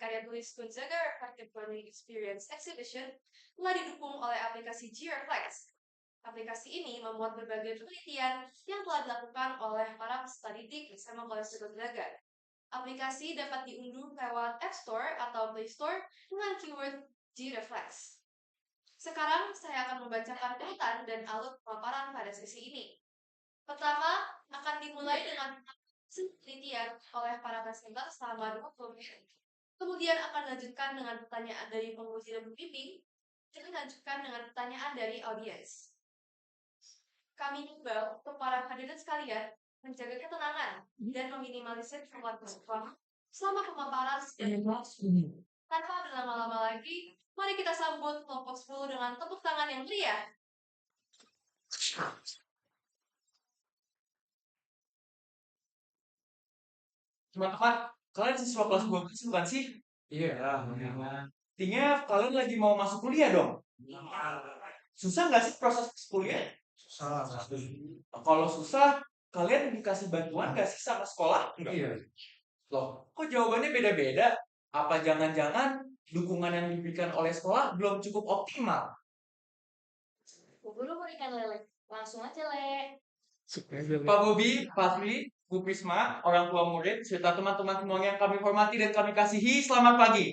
karya tulis Gonzaga Reflective Learning Experience Exhibition telah didukung oleh aplikasi G-Reflex. Aplikasi ini memuat berbagai penelitian yang telah dilakukan oleh para peserta didik bersama College Gonzaga. Aplikasi dapat diunduh lewat App Store atau Play Store dengan keyword G-Reflex. Sekarang saya akan membacakan urutan dan alur pemaparan pada sesi ini. Pertama, akan dimulai dengan penelitian oleh para presenter selama 20 menit. Kemudian akan dilanjutkan dengan pertanyaan dari penguji dan pembimbing, dan dilanjutkan dengan pertanyaan dari audiens. Kami himbau untuk para hadirin sekalian menjaga ketenangan dan meminimalisir keluar bersama selama pemaparan tanpa berlama-lama lagi. Mari kita sambut kelompok 10 dengan tepuk tangan yang meriah. Teman-teman, kalian siswa kelas 12 bukan sih? Iya. Artinya kalian lagi mau masuk kuliah dong? Susah nggak sih proses kuliah? Susah. Kalau susah, kalian dikasih bantuan nggak sih sama sekolah? Enggak. Iya. Loh, kok jawabannya beda-beda? Apa jangan-jangan dukungan yang diberikan oleh sekolah belum cukup optimal? Bu Guru mau ikan lele. Langsung aja, Le. Pak Bobi, Pak Sri, Bu Prisma, orang tua murid, serta teman-teman semuanya yang kami hormati dan kami kasihi, selamat pagi.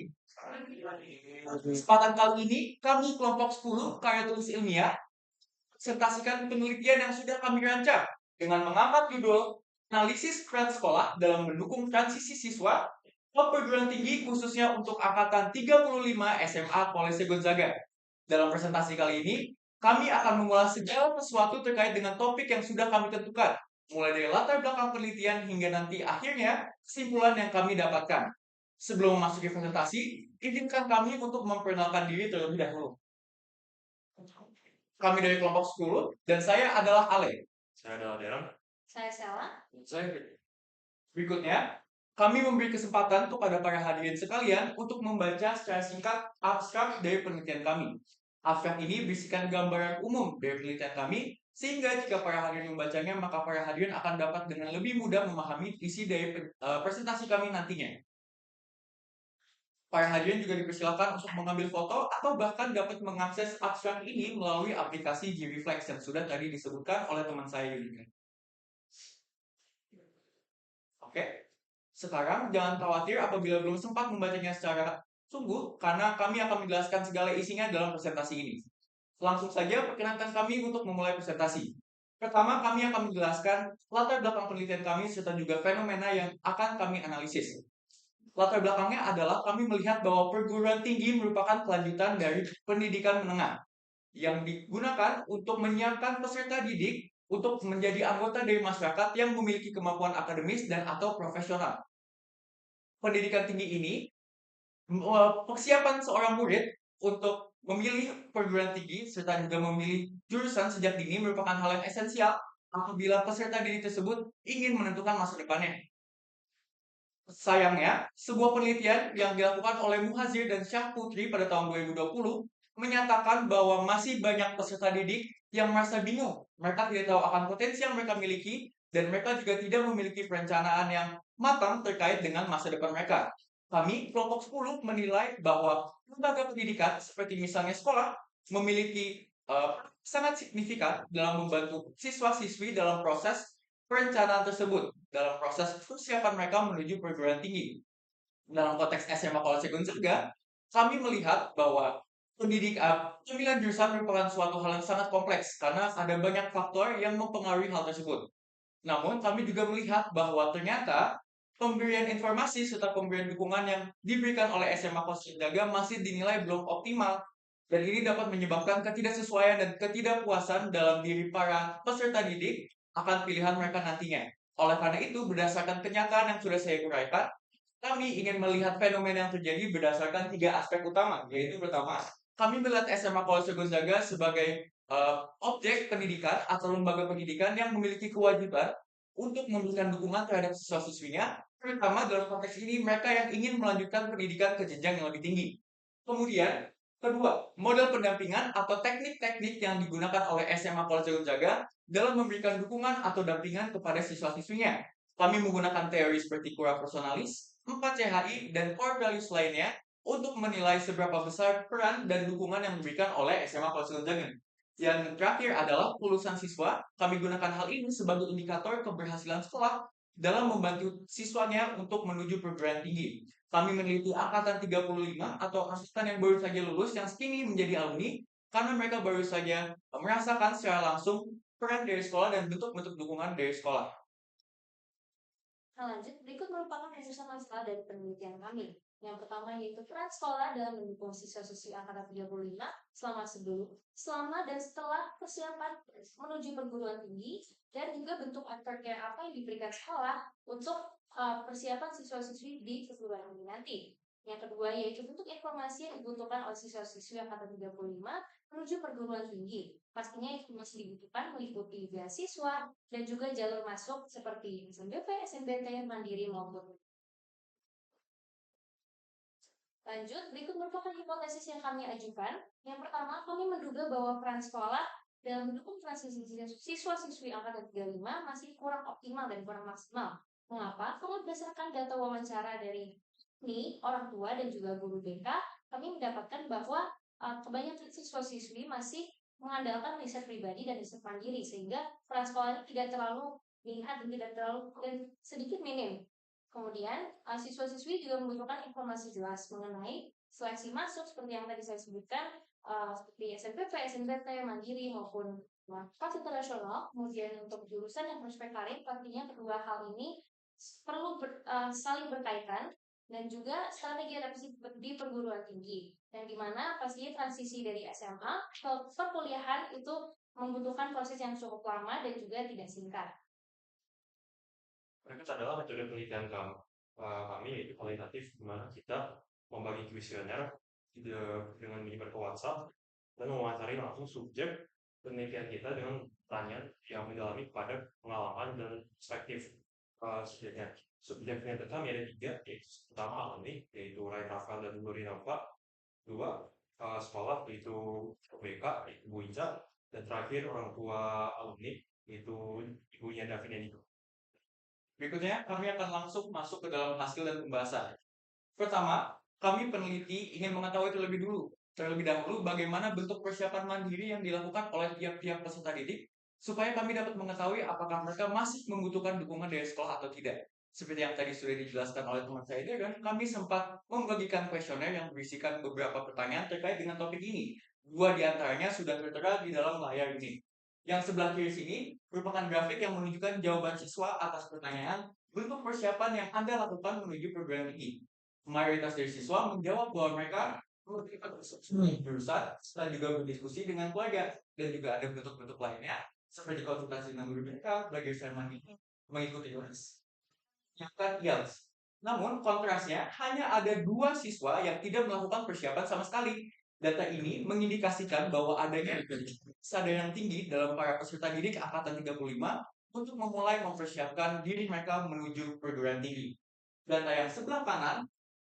Kesempatan kali ini, kami kelompok 10 karya tulis ilmiah presentasikan penelitian yang sudah kami rancang dengan mengangkat judul Analisis Peran Sekolah dalam Mendukung Transisi Siswa ke Perguruan Tinggi khususnya untuk Angkatan 35 SMA College Gonzaga. Dalam presentasi kali ini, kami akan mengulas segala sesuatu terkait dengan topik yang sudah kami tentukan, mulai dari latar belakang penelitian hingga nanti akhirnya kesimpulan yang kami dapatkan. Sebelum memasuki presentasi, izinkan kami untuk memperkenalkan diri terlebih dahulu. Kami dari kelompok 10 dan saya adalah Ale. Saya adalah Deram. Saya Sela. Saya Berikutnya, kami memberi kesempatan kepada para hadirin sekalian untuk membaca secara singkat abstrak dari penelitian kami. Abstrak ini berisikan gambaran umum dari penelitian kami, sehingga jika para hadirin membacanya, maka para hadirin akan dapat dengan lebih mudah memahami isi dari presentasi kami nantinya. Para hadirin juga dipersilakan untuk mengambil foto atau bahkan dapat mengakses abstrak ini melalui aplikasi G-Reflex yang sudah tadi disebutkan oleh teman saya juga. Oke, sekarang jangan khawatir apabila belum sempat membacanya secara sungguh, karena kami akan menjelaskan segala isinya dalam presentasi ini. Langsung saja perkenankan kami untuk memulai presentasi. Pertama, kami akan menjelaskan latar belakang penelitian kami serta juga fenomena yang akan kami analisis. Latar belakangnya adalah kami melihat bahwa perguruan tinggi merupakan kelanjutan dari pendidikan menengah yang digunakan untuk menyiapkan peserta didik untuk menjadi anggota dari masyarakat yang memiliki kemampuan akademis dan atau profesional. Pendidikan tinggi ini persiapan seorang murid untuk memilih perguruan tinggi serta juga memilih jurusan sejak dini merupakan hal yang esensial apabila peserta didik tersebut ingin menentukan masa depannya. Sayangnya, sebuah penelitian yang dilakukan oleh Muhazir dan Syah Putri pada tahun 2020 menyatakan bahwa masih banyak peserta didik yang merasa bingung. Mereka tidak tahu akan potensi yang mereka miliki dan mereka juga tidak memiliki perencanaan yang matang terkait dengan masa depan mereka. Kami, kelompok 10, menilai bahwa lembaga pendidikan seperti misalnya sekolah memiliki sangat signifikan dalam membantu siswa-siswi dalam proses perencanaan tersebut, dalam proses persiapan mereka menuju perguruan tinggi. Dalam konteks SMA College Gonzaga, kami melihat bahwa pemilihan jurusan merupakan suatu hal yang sangat kompleks karena ada banyak faktor yang mempengaruhi hal tersebut. Namun, kami juga melihat bahwa ternyata pemberian informasi serta pemberian dukungan yang diberikan oleh SMA College Gonzaga masih dinilai belum optimal. Dan ini dapat menyebabkan ketidaksesuaian dan ketidakpuasan dalam diri para peserta didik akan pilihan mereka nantinya. Oleh karena itu, berdasarkan kenyataan yang sudah saya uraikan, kami ingin melihat fenomena yang terjadi berdasarkan 3 aspek utama, yaitu pertama, kami melihat SMA College Gonzaga sebagai objek pendidikan atau lembaga pendidikan yang memiliki kewajiban untuk memberikan dukungan terhadap siswa-siswinya, terutama dalam konteks ini mereka yang ingin melanjutkan pendidikan ke jenjang yang lebih tinggi. Kemudian, kedua, model pendampingan atau teknik-teknik yang digunakan oleh SMA College Gonzaga dalam memberikan dukungan atau dampingan kepada siswa-siswinya. Kami menggunakan teori seperti kura personalis, 4 CHI, dan core values lainnya untuk menilai seberapa besar peran dan dukungan yang diberikan oleh SMA Konsultangan. Yang terakhir adalah kelulusan siswa. Kami gunakan hal ini sebagai indikator keberhasilan sekolah dalam membantu siswanya untuk menuju perguruan tinggi. Kami meneliti angkatan 35 atau angkatan yang baru saja lulus yang kini menjadi alumni karena mereka baru saja merasakan secara langsung peran dari sekolah dan bentuk-bentuk dukungan dari sekolah. Nah, lanjut, berikut merupakan rumusan masalah dari penelitian kami. Yang pertama yaitu peran sekolah dalam mendukung siswa-siswi angkatan 35 selama sebelum, selama, dan setelah persiapan menuju perguruan tinggi, dan juga bentuk aftercare apa yang diberikan sekolah untuk persiapan siswa-siswi di perguruan tinggi nanti. Yang kedua yaitu bentuk informasi yang dibutuhkan oleh siswa-siswi angkatan 35 menuju perguruan tinggi. Pastinya informasi dibutuhkan meliputi beasiswa dan juga jalur masuk seperti SNBP, SNBT, Mandiri maupun. Lanjut, berikut merupakan hipotesis yang kami ajukan. Yang pertama, kami menduga bahwa peran sekolah dalam mendukung transisi siswa-siswi angkatan 35 masih kurang optimal dan kurang maksimal. Mengapa? Karena berdasarkan data wawancara dari orang tua dan juga guru BK, kami mendapatkan bahwa kebanyakan siswa-siswi masih mengandalkan riset pribadi dan riset mandiri, sehingga peran sekolah ini tidak terlalu dilihat dan sedikit minim. Kemudian, siswa-siswi juga membutuhkan informasi jelas mengenai seleksi masuk seperti yang tadi saya sebutkan, seperti SNPP, SNBT, Mandiri maupun kelas internasional. Kemudian untuk jurusan yang prospek karir, pastinya kedua hal ini perlu saling berkaitan, dan juga strategi adaptasi di perguruan tinggi, dan dimana pastinya transisi dari SMA ke perkuliahan itu membutuhkan proses yang cukup lama dan juga tidak singkat. Berikut adalah metode penelitian kami yaitu kualitatif, di mana kita membagi kuesioner dengan menyebar ke WhatsApp dan mewawancari langsung subjek penelitian kita dengan pertanyaan yang mendalami kepada pengalaman dan perspektif subjeknya. Subjek penelitian kami ada 3, yaitu pertama alumni, yaitu Ray Rafael dan Nuri Nova. 2, sekolah, yaitu BK, yaitu Bu Ica. Dan terakhir orang tua alumni, yaitu ibunya Davin dan Nico. Berikutnya, kami akan langsung masuk ke dalam hasil dan pembahasan. Pertama, kami peneliti ingin mengetahui terlebih dahulu bagaimana bentuk persiapan mandiri yang dilakukan oleh tiap-tiap peserta didik, supaya kami dapat mengetahui apakah mereka masih membutuhkan dukungan dari sekolah atau tidak. Seperti yang tadi sudah dijelaskan oleh teman saya dan kami sempat membagikan kuesioner yang berisikan beberapa pertanyaan terkait dengan topik ini. 2 diantaranya sudah tertera di dalam layar ini. Yang sebelah kiri sini merupakan grafik yang menunjukkan jawaban siswa atas pertanyaan bentuk persiapan yang Anda lakukan menuju perguruan tinggi. Mayoritas dari siswa menjawab bahwa mereka jurusan setelah juga berdiskusi dengan keluarga, dan juga ada bentuk-bentuk lainnya seperti konsultasi dengan guru mereka, belajar secara mandiri, mengikuti les, menyiapkan IELTS. Namun kontrasnya hanya ada 2 siswa yang tidak melakukan persiapan sama sekali. Data ini mengindikasikan bahwa adanya kesadaran tinggi dalam para peserta didik angkatan 35 untuk memulai mempersiapkan diri mereka menuju perguruan tinggi. Data yang sebelah kanan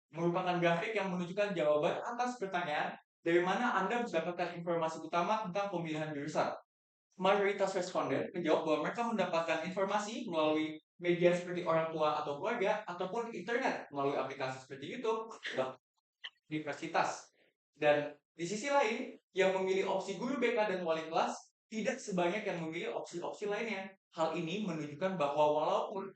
merupakan grafik yang menunjukkan jawaban atas pertanyaan dari mana Anda mendapatkan informasi utama tentang pemilihan jurusan. Mayoritas responden menjawab bahwa mereka mendapatkan informasi melalui media seperti orang tua atau keluarga, ataupun internet melalui aplikasi seperti YouTube, universitas. Dan di sisi lain, yang memilih opsi guru BK dan wali kelas tidak sebanyak yang memilih opsi-opsi lainnya. Hal ini menunjukkan bahwa walaupun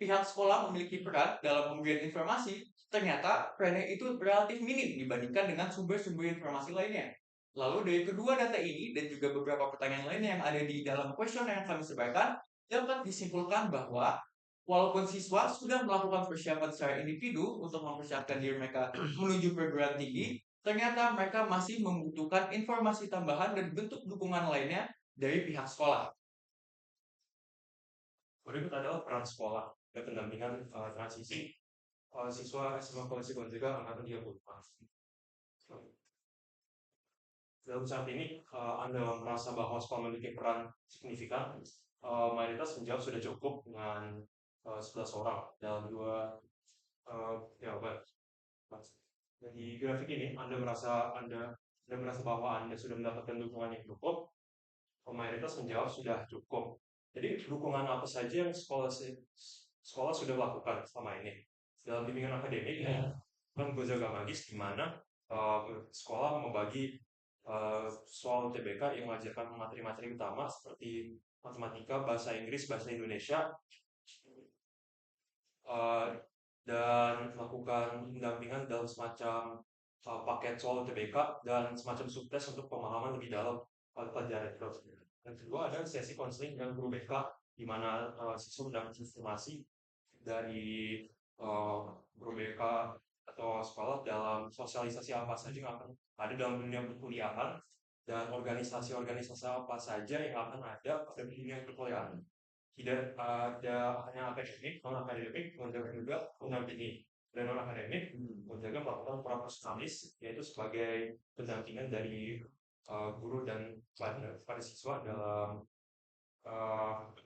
pihak sekolah memiliki peran dalam pemberian informasi, ternyata perannya itu relatif minim dibandingkan dengan sumber-sumber informasi lainnya. Lalu dari kedua data ini dan juga beberapa pertanyaan lainnya yang ada di dalam kuesioner yang kami sebarkan, dapat disimpulkan bahwa walaupun siswa sudah melakukan persiapan secara individu untuk mempersiapkan diri mereka menuju perguruan tinggi, ternyata mereka masih membutuhkan informasi tambahan dan bentuk dukungan lainnya dari pihak sekolah. Berikut adalah peran sekolah dan pendampingan transisi siswa SMA Koalisi Gonzaga angkatan 35. Dalam saat ini, Anda merasa bahwa sekolah memiliki peran signifikan. Mayoritas menjawab sudah cukup dengan 11 orang dalam 2 jawaban. Di grafik ini, Anda merasa bahwa Anda sudah mendapatkan dukungan yang cukup. Mayoritas menjawab sudah cukup. Jadi dukungan apa saja yang sekolah sudah lakukan selama ini? dalam bimbingan akademik kan Gonzaga Magis, di mana sekolah membagi soal UTBK yang mengajarkan materi-materi utama seperti matematika, bahasa Inggris, bahasa Indonesia, dan melakukan pendampingan dalam semacam paket soal UTBK dan semacam subtes untuk pemahaman lebih dalam pelajaran itu. Dan kedua ada sesi konseling dengan guru BK, di mana siswa mendapat informasi dari guru BK atau sekolah dalam sosialisasi apa saja yang akan ada dalam dunia perkuliahan dan organisasi-organisasi apa saja yang akan ada pada dunia perkuliahan. Tidak ada hanya akademik, non akademik, menjaga juga mendampingi. Dan non akademik menjaga melakukan profesionalis, yaitu sebagai pendampingan dari guru dan pada siswa dalam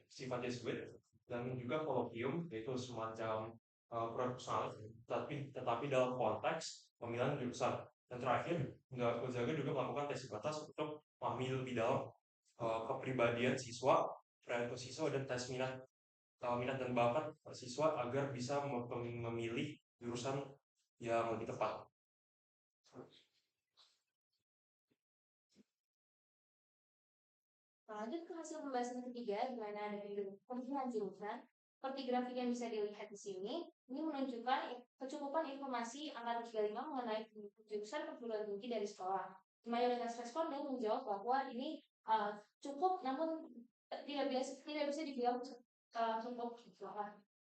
sifatnya sibuk, dan juga kolokium, yaitu semacam profesionalis, tetapi dalam konteks pemilihan jurusan. Dan terakhir, Gonzaga juga melakukan tes batas untuk memahami lebih dalam kepribadian siswa, perilaku siswa, dan tes minat dan bakat siswa agar bisa memilih jurusan yang lebih tepat. Lanjut ke hasil pembahasan ketiga, di mana ada pemilihan jurusan. Seperti grafik yang bisa dilihat di sini, ini menunjukkan kecukupan informasi angka 35 mengenai jurusan perguruan tinggi dari sekolah. Mayoritas responden menjawab bahwa ini cukup, namun tidak bisa dibilang cukup.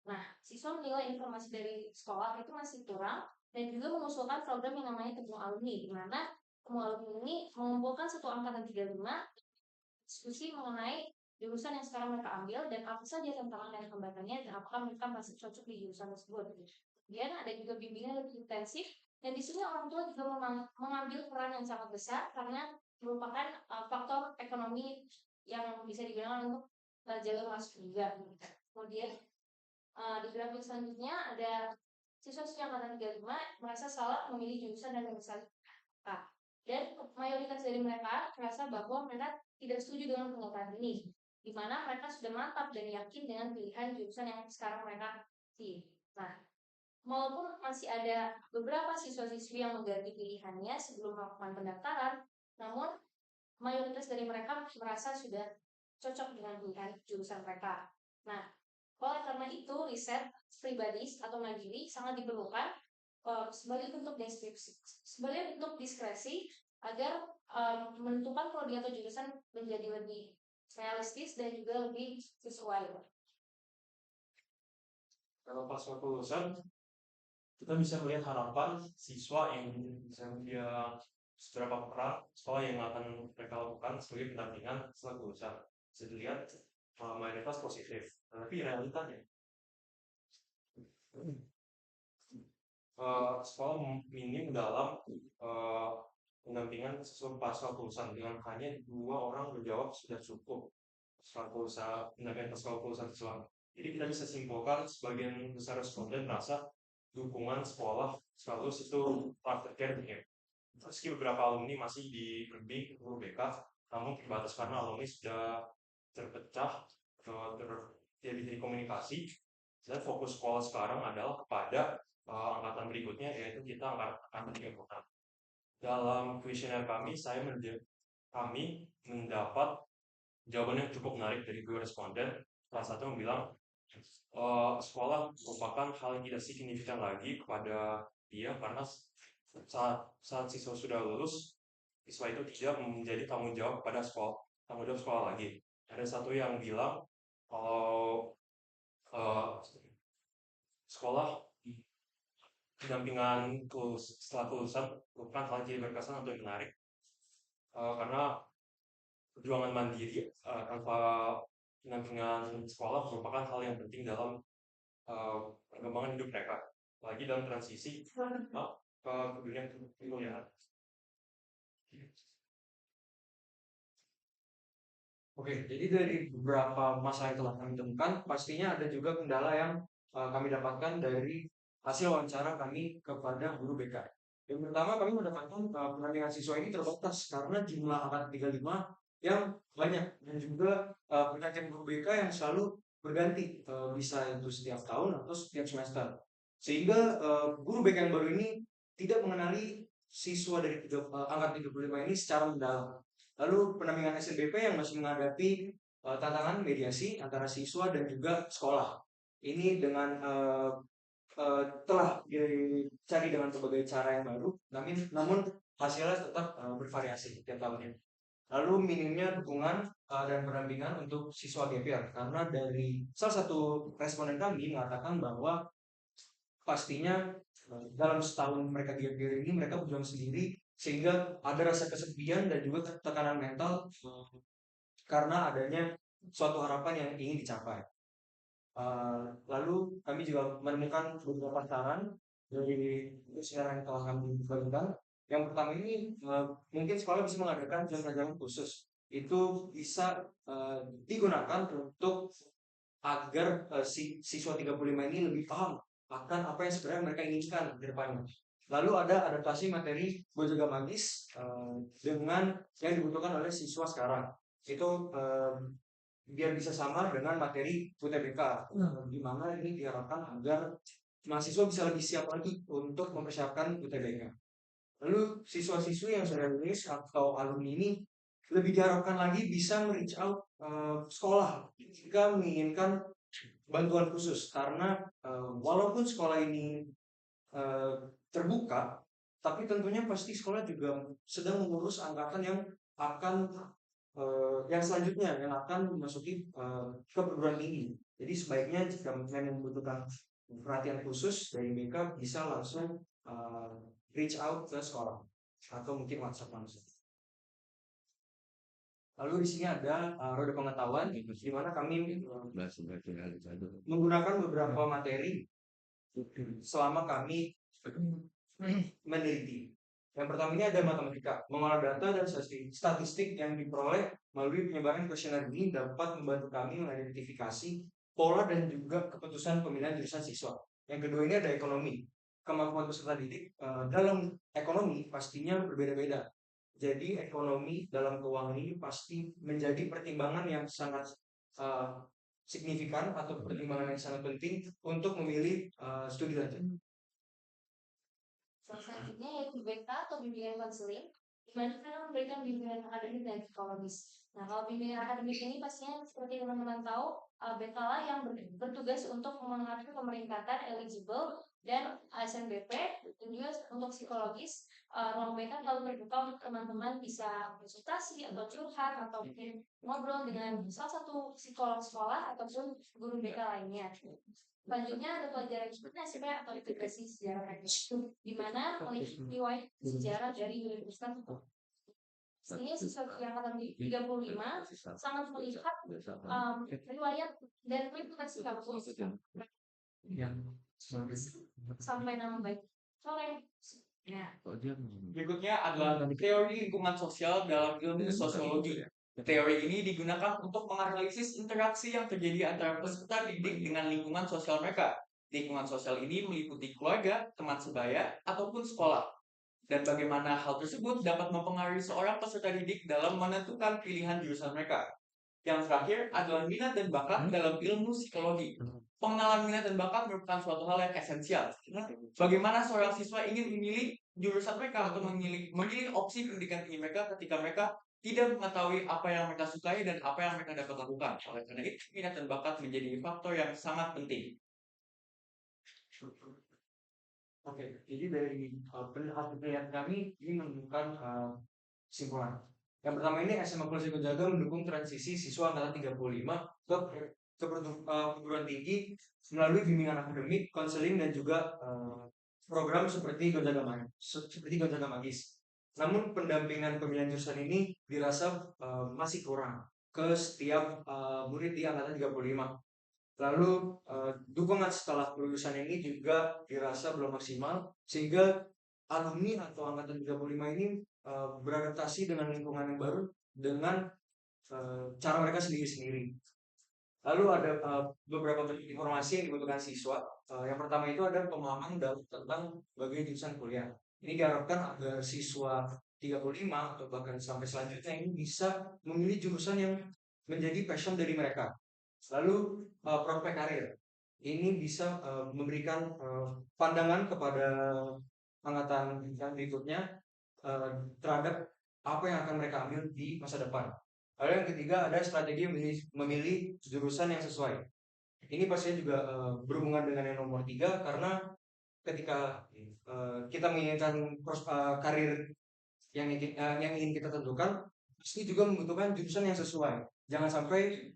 Nah, siswa menilai informasi dari sekolah itu masih kurang dan juga mengusulkan program yang namanya Temu Alumni, di mana Temu Alumni ini mengumpulkan satu angkatan 35 diskusi mengenai jurusan yang sekarang mereka ambil dan apa saja tantangan dan hambatannya dan apakah mereka masih cocok di jurusan tersebut. Kemudian ada juga bimbingan lebih intensif dan di sini orang tua juga mengambil peran yang sangat besar karena merupakan faktor ekonomi yang bisa digunakan untuk jalur masuk juga. Kemudian di grafik selanjutnya ada siswa-siswa angkatan 35 merasa salah memilih jurusan dan jurusan A. Dan mayoritas dari mereka merasa bahwa mereka tidak setuju dengan pernyataan ini, di mana mereka sudah mantap dan yakin dengan pilihan jurusan yang sekarang mereka pilih. Nah, walaupun masih ada beberapa siswa-siswi yang mengganti pilihannya sebelum melakukan pendaftaran, namun mayoritas dari mereka merasa sudah cocok dengan pilihan jurusan mereka. Nah, oleh karena itu riset pribadi atau mandiri sangat diperlukan sebagai bentuk diskresi agar menentukan prodi atau jurusan menjadi lebih realistis dan juga lebih sesuai. Kalau pas kelulusan, kita bisa melihat harapan siswa yang dia seberapa peran sekolah yang akan mereka lakukan sebagai pendampingan setelah kelulusan. Bisa dilihat mayoritas positif, tapi realitanya sekolah minim dalam pendampingan sesuai pasal kelulusan dengan hanya 2 orang menjawab sudah cukup setelah kelulusan, pendampingan pasal kelulusan siswa. Jadi kita bisa simpulkan sebagian besar responden merasa dukungan sekolah selalu itu aftercare. Meski beberapa alumni masih dibimbing guru BK, namun terbatas karena alumni sudah terpecah atau tidak bisa dikomunikasi, dan fokus sekolah sekarang adalah kepada angkatan berikutnya, yaitu kita angkatan 36. Dalam kuesioner kami, kami mendapat jawaban yang cukup menarik dari 2 responden. Salah satu bilang sekolah merupakan hal yang tidak signifikan lagi kepada dia karena saat siswa sudah lulus, siswa itu tidak menjadi tanggung jawab sekolah lagi. Ada satu yang bilang kalau sekolah pendampingan setelah kelulusan bukan hal yang jadi berkesan atau yang menarik, karena perjuangan mandiri tanpa pendampingan sekolah merupakan hal yang penting dalam perkembangan hidup mereka, apalagi dalam transisi ke dunia perkuliahan. Oke, jadi dari beberapa masalah yang telah kami temukan, pastinya ada juga kendala yang kami dapatkan dari hasil wawancara kami kepada guru BK. Yang pertama, kami mendapatkan pendampingan siswa ini terbatas karena jumlah angkatan 35 yang banyak dan juga pergantian guru BK yang selalu berganti, bisa itu setiap tahun atau setiap semester. Sehingga guru BK yang baru ini tidak mengenali siswa dari angkatan 35 ini secara mendalam. Lalu pendampingan SNBP yang masih menghadapi tantangan mediasi antara siswa dan juga sekolah. Ini dengan telah dicari dengan berbagai cara yang baru, namun hasilnya tetap bervariasi tiap tahunnya. Lalu minimnya dukungan dan pendampingan untuk siswa gap year, karena dari salah satu responden kami mengatakan bahwa pastinya dalam setahun mereka gap year ini mereka berjuang sendiri, sehingga ada rasa kesepian dan juga tekanan mental karena adanya suatu harapan yang ingin dicapai. Lalu kami juga menemukan beberapa saran dari siaran yang telah kami bagikan. Yang pertama ini mungkin sekolah bisa mengadakan jam-jam khusus. Itu bisa digunakan untuk agar siswa 35 ini lebih paham akan apa yang sebenarnya mereka inginkan ke depannya. Lalu ada adaptasi materi Gojaga Magis dengan yang dibutuhkan oleh siswa sekarang. Itu biar bisa sama dengan materi UTBK, di mana ini diharapkan agar mahasiswa bisa lebih siap lagi untuk mempersiapkan UTBK. Lalu siswa-siswi yang sudah lulus atau alumni ini lebih diharapkan lagi bisa reach out sekolah jika menginginkan bantuan khusus, karena walaupun sekolah ini terbuka, tapi tentunya pasti sekolah juga sedang mengurus angkatan yang akan yang selanjutnya yang akan memasuki ke perguruan tinggi. Jadi sebaiknya jika memang membutuhkan perhatian khusus dari BK bisa langsung reach out ke sekolah atau mungkin WhatsApp langsung. Lalu di sini ada roda pengetahuan di mana kami menggunakan beberapa materi selama kami meneliti. Yang pertama ini ada matematika, mengolah data dan statistik yang diperoleh melalui penyebaran kuesioner ini dapat membantu kami mengidentifikasi pola dan juga keputusan pemilihan jurusan siswa. Yang kedua ini ada ekonomi, kemampuan peserta didik dalam ekonomi pastinya berbeda-beda. Jadi ekonomi dalam keuangan ini pasti menjadi pertimbangan yang sangat signifikan atau pertimbangan yang sangat penting untuk memilih studi lanjut. Selanjutnya yaitu BK atau bimbingan konseling, di mana kita memberikan bimbingan akademik dan psikologis. Nah, kalau bimbingan akademik ini pastinya seperti teman-teman tahu, BK lah yang bertugas untuk memengaruhi pemeringkatan eligible dan SNBP, dan juga untuk psikologis, ruang BK selalu terbuka untuk teman-teman bisa konsultasi atau curhat atau mungkin ngobrol dengan salah satu psikolog sekolah ataupun guru BK lainnya. Selanjutnya ada pelajaran SIP atau integrasi sejarah di mana melihat riwayat sejarah dari Universitas. Ini sesuatu yang angkatan 35 sangat melihat riwayat dan reputasi kampus sampai nama baik. Sore. Ya. Berikutnya adalah teori lingkungan sosial dalam ilmu sosiologi. Teori ini digunakan untuk menganalisis interaksi yang terjadi antara peserta didik dengan lingkungan sosial mereka. Lingkungan sosial ini meliputi keluarga, teman sebaya, ataupun sekolah. Dan bagaimana hal tersebut dapat mempengaruhi seorang peserta didik dalam menentukan pilihan jurusan mereka. Yang terakhir adalah minat dan bakat dalam ilmu psikologi. Pengenalan minat dan bakat merupakan suatu hal yang esensial. Bagaimana seorang siswa ingin memilih jurusan mereka atau memilih opsi pendidikan tinggi mereka ketika mereka tidak mengetahui apa yang mereka sukai dan apa yang mereka dapat lakukan. Oleh karena itu, minat dan bakat menjadi faktor yang sangat penting. Oke, jadi dari penelitian kami ini menunjukkan kesimpulan. Yang pertama ini SMA Plus Gojaga mendukung transisi siswa angkatan 35 ke perguruan tinggi melalui bimbingan akademik, konseling dan juga program seperti Gojaga Magis. Namun pendampingan pemilihan jurusan ini dirasa masih kurang ke setiap murid di angkatan 35. Lalu dukungan setelah lulusan ini juga dirasa belum maksimal, sehingga alumni atau angkatan 35 ini beradaptasi dengan lingkungan yang baru dengan cara mereka sendiri-sendiri. Lalu ada beberapa informasi yang dibutuhkan siswa. Yang pertama itu ada pemahaman tentang bagian jurusan kuliah. Ini diharapkan agar siswa 35 atau bahkan sampai selanjutnya ini bisa memilih jurusan yang menjadi passion dari mereka. Lalu prospek karir. ini bisa memberikan pandangan kepada angkatan yang berikutnya terhadap apa yang akan mereka ambil di masa depan. Lalu yang ketiga ada strategi memilih jurusan yang sesuai. Ini pastinya juga berhubungan dengan yang nomor 3 karena ketika kita menginginkan karir yang ingin kita tentukan, pasti juga membutuhkan jurusan yang sesuai. Jangan sampai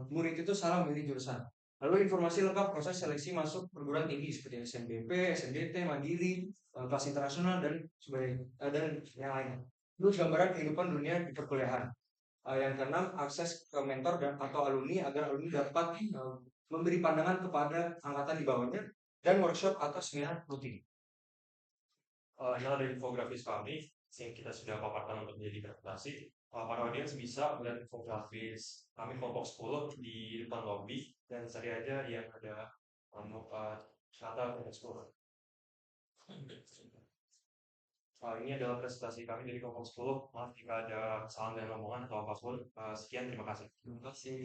murid itu salah memilih jurusan. Lalu informasi lengkap proses seleksi masuk perguruan tinggi seperti SNBP, SNBT, Mandiri, kelas internasional dan sebagainya dan yang lainnya. Terus gambaran kehidupan dunia di perkuliahan. Yang keenam, akses ke mentor dan atau alumni agar alumni dapat memberi pandangan kepada angkatan di bawahnya dan workshop atau seminar rutin. Ini ada infografis kami yang kita sudah paparkan untuk menjadi presentasi. Para audiens bisa melihat infografis kami kelompok 10 di depan lobby dan cari aja yang ada kata kelompok 10. Ini adalah presentasi kami dari kelompok 10. Maaf jika ada kesalahan dan omongan atau apapun. Sekian, terima kasih. Terima kasih.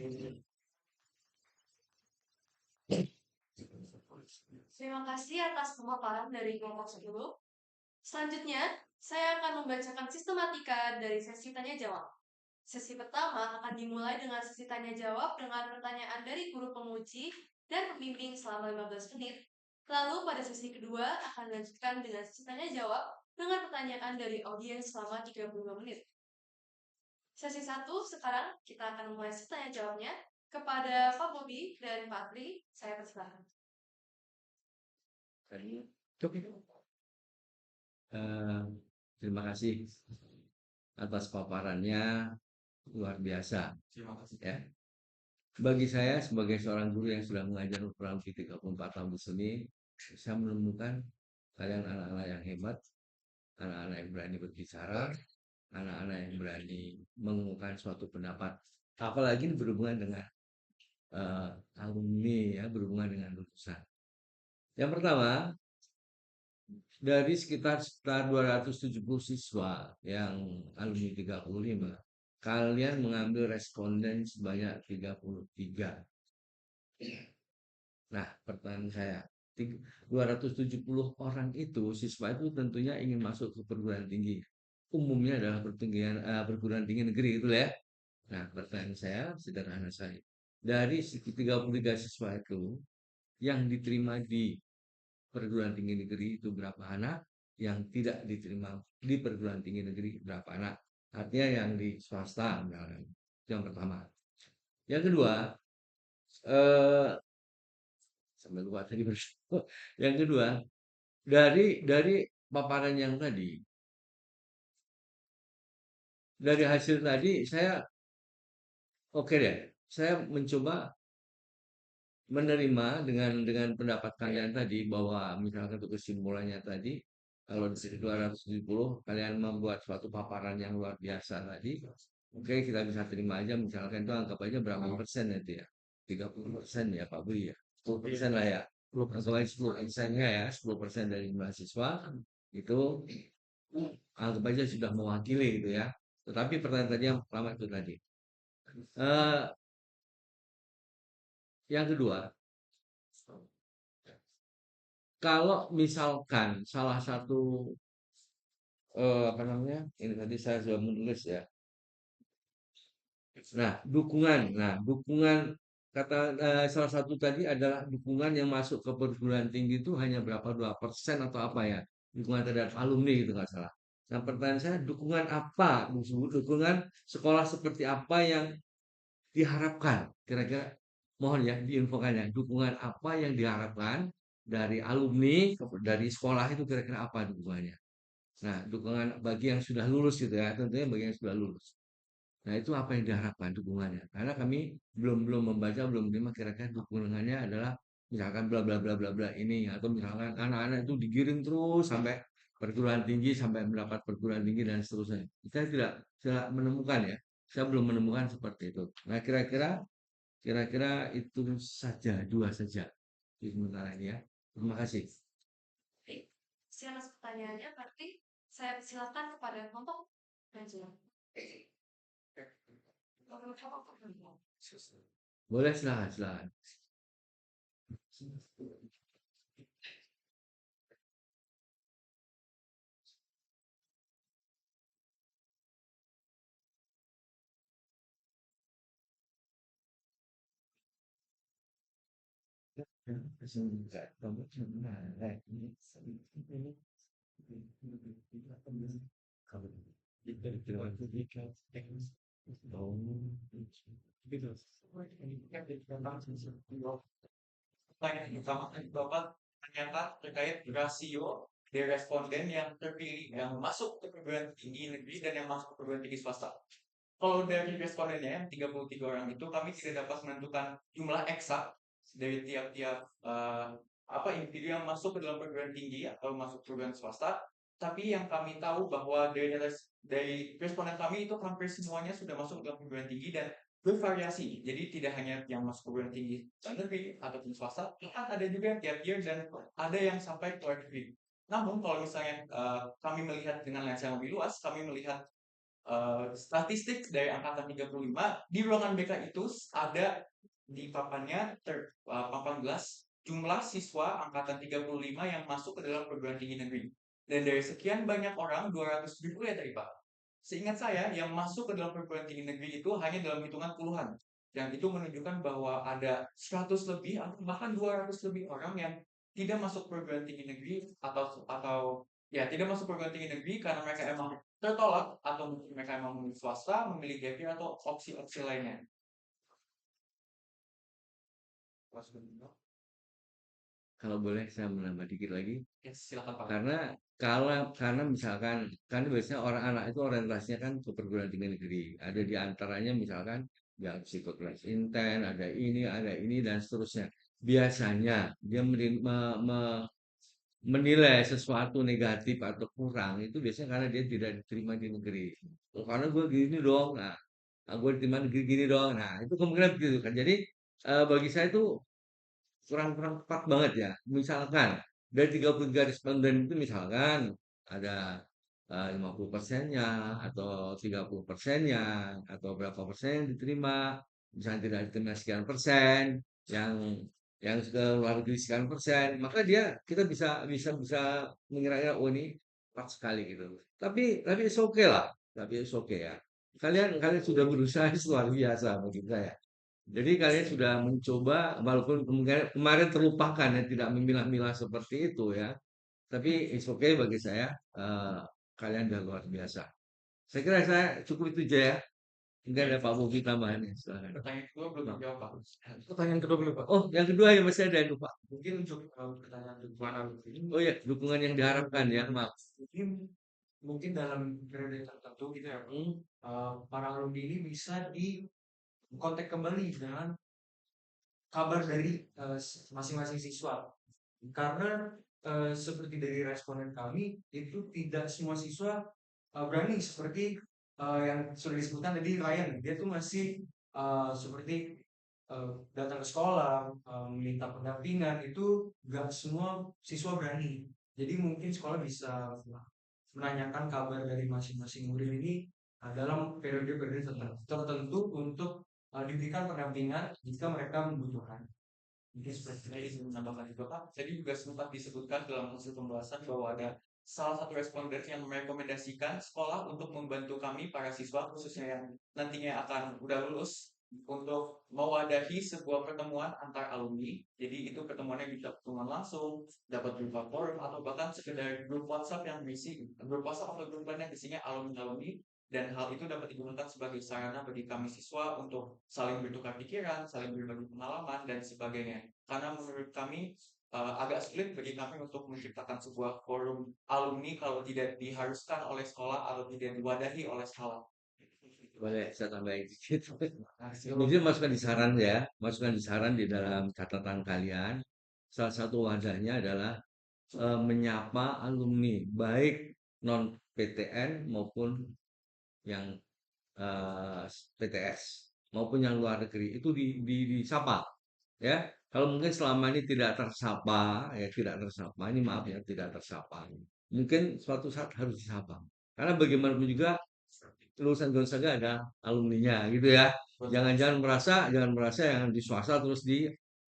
Terima kasih atas pemaparan dari kelompok 10. Selanjutnya, saya akan membacakan sistematika dari sesi tanya-jawab. Sesi pertama akan dimulai dengan sesi tanya-jawab dengan pertanyaan dari guru penguji dan pembimbing selama 15 menit. Lalu pada sesi kedua akan dilanjutkan dengan sesi tanya-jawab dengan pertanyaan dari audiens selama 35 menit. Sesi 1 sekarang kita akan mulai sesi tanya-jawabnya. Kepada Pak Bobi dan Pak Tri, saya persilakan. Terima kasih atas paparannya, luar biasa. Terima kasih. Ya. Bagi saya sebagai seorang guru yang sudah mengajar kurang lebih 34 tahun di sini, saya menemukan kalian anak-anak yang hebat, anak-anak yang berani berbicara, anak-anak yang berani mengungkapkan suatu pendapat, apalagi berhubungan dengan alumni, ya, berhubungan dengan lulusan. Yang pertama, dari sekitar 270 siswa yang alumni 35, kalian mengambil responden sebanyak 33. Nah, pertanyaan saya, 270 orang itu, siswa itu tentunya ingin masuk ke perguruan tinggi. Umumnya adalah perguruan tinggi negeri itu ya. Nah, pertanyaan saya sederhana saja. Dari 33 siswa itu, yang diterima di perguruan tinggi negeri itu berapa anak, yang tidak diterima di perguruan tinggi negeri berapa anak. Artinya yang di swasta misalnya. Yang pertama. Yang kedua, sampai lupa tadi. Yang kedua, dari paparan yang tadi, dari hasil tadi saya oke deh. Saya mencoba menerima dengan pendapat kalian tadi bahwa misalkan untuk kesimpulannya tadi, kalau dari 270 kalian membuat suatu paparan yang luar biasa tadi, oke, kita bisa terima aja, misalkan itu anggap aja berapa persen itu ya, 30% ya Pak Budi ya, 10% lah ya, anggap 10%-nya ya, 10% dari mahasiswa itu anggap aja sudah mewakili gitu ya. Tetapi pertanyaan tadi yang pertama itu tadi, yang kedua, kalau misalkan salah satu apa namanya, ini tadi saya sudah menulis ya. Nah, dukungan kata salah satu tadi adalah dukungan yang masuk ke perguruan tinggi itu hanya berapa 2% atau apa ya, dukungan terhadap alumni itu nggak salah. Nah, pertanyaan saya, dukungan apa? Dukungan sekolah seperti apa yang diharapkan? Kira-kira mohon ya diinfokannya, dukungan apa yang diharapkan dari alumni dari sekolah itu, kira-kira apa dukungannya? Nah, dukungan bagi yang sudah lulus gitu ya, tentunya bagi yang sudah lulus. Nah, itu apa yang diharapkan dukungannya? Karena kami belum membaca, belum terima kira-kira dukungannya adalah misalkan bla bla bla bla bla ini, atau misalkan anak-anak itu digiring terus sampai perguruan tinggi, sampai mendapat perguruan tinggi dan seterusnya. Kita tidak menemukan ya. Saya belum menemukan seperti itu. Nah, kira-kira itu saja, dua saja di sementara ini ya. Terima kasih. Baik, silakan pertanyaannya, berarti saya silakan kepada kelompok pengajian. Boleh, silakan. Pertanyaan pertama tadi Bapak tanyakan terkait rasio dari responden yang terpilih yang masuk ke perguruan tinggi negeri dan yang masuk ke perguruan tinggi swasta. Kalau dari respondennya yang 33 orang itu kami tidak dapat menentukan jumlah eksak dari tiap-tiap individu yang masuk ke dalam perguruan tinggi atau masuk perguruan swasta. Tapi yang kami tahu bahwa dari responden kami itu hampir semuanya sudah masuk ke dalam perguruan tinggi dan bervariasi. Jadi tidak hanya yang masuk perguruan tinggi negeri ataupun swasta, bahkan ada juga yang tiap year dan ada yang sampai ke luar negeri. Namun kalau misalnya kami melihat dengan lensa yang lebih luas, kami melihat statistik dari angkatan 35 di ruangan BK itu ada di papannya papan gelas jumlah siswa angkatan 35 yang masuk ke dalam perguruan tinggi negeri. Dan dari sekian banyak orang 200.000 ya tadi Pak. Seingat saya yang masuk ke dalam perguruan tinggi negeri itu hanya dalam hitungan puluhan. Dan itu menunjukkan bahwa ada 100 lebih atau bahkan 200 lebih orang yang tidak masuk perguruan tinggi negeri atau ya tidak masuk perguruan tinggi negeri karena mereka emang tertolak atau mungkin mereka emang memilih swasta, memilih gap year atau opsi-opsi lainnya. Kalau boleh saya menambah dikit lagi. Ya, silakan Pak. Karena misalkan kan biasanya orang anak itu orientasinya kan ke perguruan tinggi negeri. Ada di antaranya misalkan yang psikotes inten, ada ini dan seterusnya. Biasanya dia menilai sesuatu negatif atau kurang itu biasanya karena dia tidak diterima di negeri. Oh, karena gue gini dong, nah gue diterima negeri gini dong. Nah itu kemungkinan begitu kan. Jadi bagi saya itu kurang tepat banget ya. Misalkan dari 33 responden itu misalkan ada 50%-nya atau 30%-nya atau berapa persen yang diterima, misalnya tidak diterima sekian persen, yang ke luar negeri sekian persen, maka kita bisa mengira-ngira oh ini tepat sekali gitu. Tapi it's okay lah, tapi it's okay ya. Kalian sudah berusaha luar biasa menurut saya. Jadi kalian sudah mencoba, walaupun kemarin terlupakan ya, tidak memilah-milah seperti itu ya. Tapi it's okay bagi saya, kalian sudah luar biasa. Saya kira saya cukup itu aja ya. Mungkin ada Pak Bobi tambahannya, silakan. Pertanyaan kedua belum dijawab Pak. Pertanyaan kedua belum Pak? Oh, yang kedua ya masih ada yang lupa. Mungkin untuk pertanyaan dukungan ini, Oh ya, dukungan yang diharapkan ya, maaf. mungkin dalam periode tertentu gitu ya Pak, para alumni ini bisa di kontak kembali dengan kabar dari masing-masing siswa. Karena seperti dari responden kami itu tidak semua siswa berani seperti yang sudah disebutkan tadi Ryan, dia tuh masih seperti datang ke sekolah, minta pendampingan, itu gak semua siswa berani. Jadi mungkin sekolah bisa menanyakan kabar dari masing-masing murid ini dalam periode-periode tertentu untuk diberikan pendampingan jika mereka membutuhkan. Mungkin seperti saya ingin menambahkan juga Pak. Jadi juga sempat disebutkan dalam hasil pembahasan bahwa ada salah satu responden yang merekomendasikan sekolah untuk membantu kami para siswa khususnya yang nantinya akan udah lulus untuk mewadahi sebuah pertemuan antar alumni. Jadi itu pertemuannya bisa pertemuan langsung, dapat berupa forum atau bahkan sekedar grup WhatsApp yang berisi grup WhatsApp atau grup lain yang isinya alumni-alumni, dan hal itu dapat digunakan sebagai sarana bagi kami siswa untuk saling bertukar pikiran, saling berbagi pengalaman dan sebagainya. Karena menurut kami agak sulit bagi kami untuk menciptakan sebuah forum alumni kalau tidak diharuskan oleh sekolah atau tidak diwadahi oleh sekolah. Boleh saya tambahin dikit. Mungkin masukkan di saran di dalam catatan kalian. Salah satu wadahnya adalah menyapa alumni baik non PTN maupun yang PTS maupun yang luar negeri itu disapa ya. Kalau mungkin selama ini tidak tersapa ini maaf ya, tidak tersapa, mungkin suatu saat harus disapa karena bagaimanapun juga lulusan Gonzaga ada alumninya gitu ya. Jangan merasa yang di swasta terus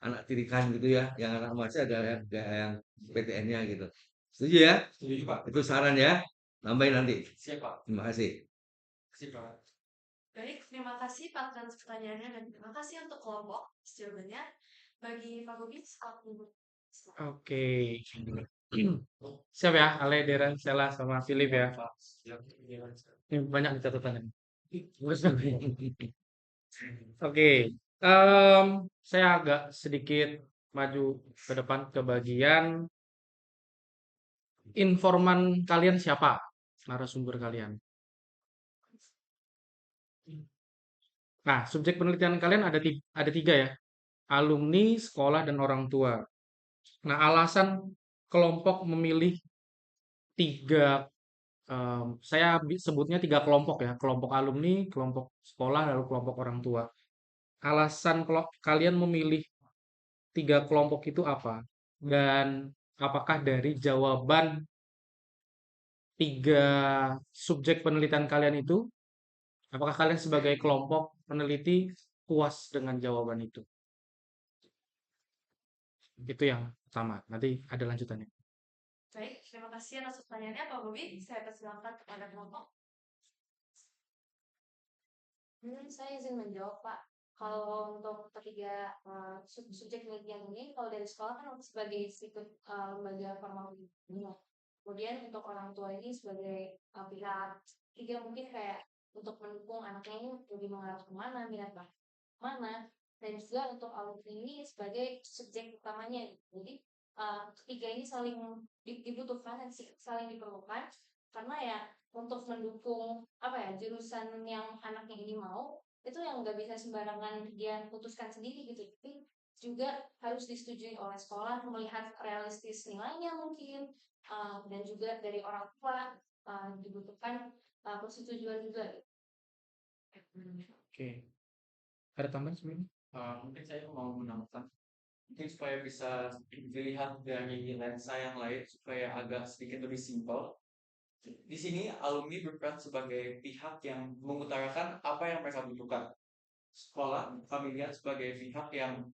anak tirikan gitu ya, yang anak masih ada yang PTN-nya gitu. Setuju ya? Setuju, Pak. Itu saran ya. Nambahin nanti. Siap, Pak. Terima kasih. Siap, Pak. Baik, terima kasih Pak atas pertanyaannya dan terima kasih untuk kelompok jawabannya. Bagi Pak Bobi, Oke. Siap ya, Ale, Deren, Sela, sama Philip ya. Pak. Siap. Ini banyak nih catatannya. Oke, saya agak sedikit maju ke depan ke bagian informan kalian siapa? Narasumber kalian. Nah, subjek penelitian kalian ada tiga ya. Alumni, sekolah, dan orang tua. Nah, alasan kelompok memilih tiga, saya sebutnya tiga kelompok ya. Kelompok alumni, kelompok sekolah, lalu kelompok orang tua. Alasan kalian memilih tiga kelompok itu apa? Dan apakah dari jawaban tiga subjek penelitian kalian itu, apakah kalian sebagai kelompok peneliti puas dengan jawaban itu? Itu yang pertama. Nanti ada lanjutannya. baik, terima kasih atas pertanyaannya Pak Bobi. Saya persilakan kepada kelompok. Saya izin menjawab, Pak. Kalau untuk ketiga subjek penelitian ini, kalau dari sekolah kan sebagai institut lembaga formal dunia. Kemudian untuk orang tua ini sebagai pihak tiga mungkin kayak untuk mendukung anaknya ini lebih mengarah kemana, minat mana, dan juga untuk alumni ini sebagai subjek utamanya. Jadi ketiga ini saling dibutuhkan dan saling diperlukan karena ya untuk mendukung apa ya jurusan yang anaknya ini mau itu yang nggak bisa sembarangan dia putuskan sendiri gitu, tapi juga harus disetujui oleh sekolah melihat realistis nilainya mungkin dan juga dari orang tua dibutuhkan persetujuan juga. Oke. Ada tambahan sebelumnya? Mungkin saya mau menambahkan, mungkin supaya bisa dilihat dari lensa yang lain, supaya agak sedikit lebih simpel. Di sini alumni berperan sebagai pihak yang mengutarakan apa yang mereka butuhkan. Sekolah, kami lihat sebagai pihak yang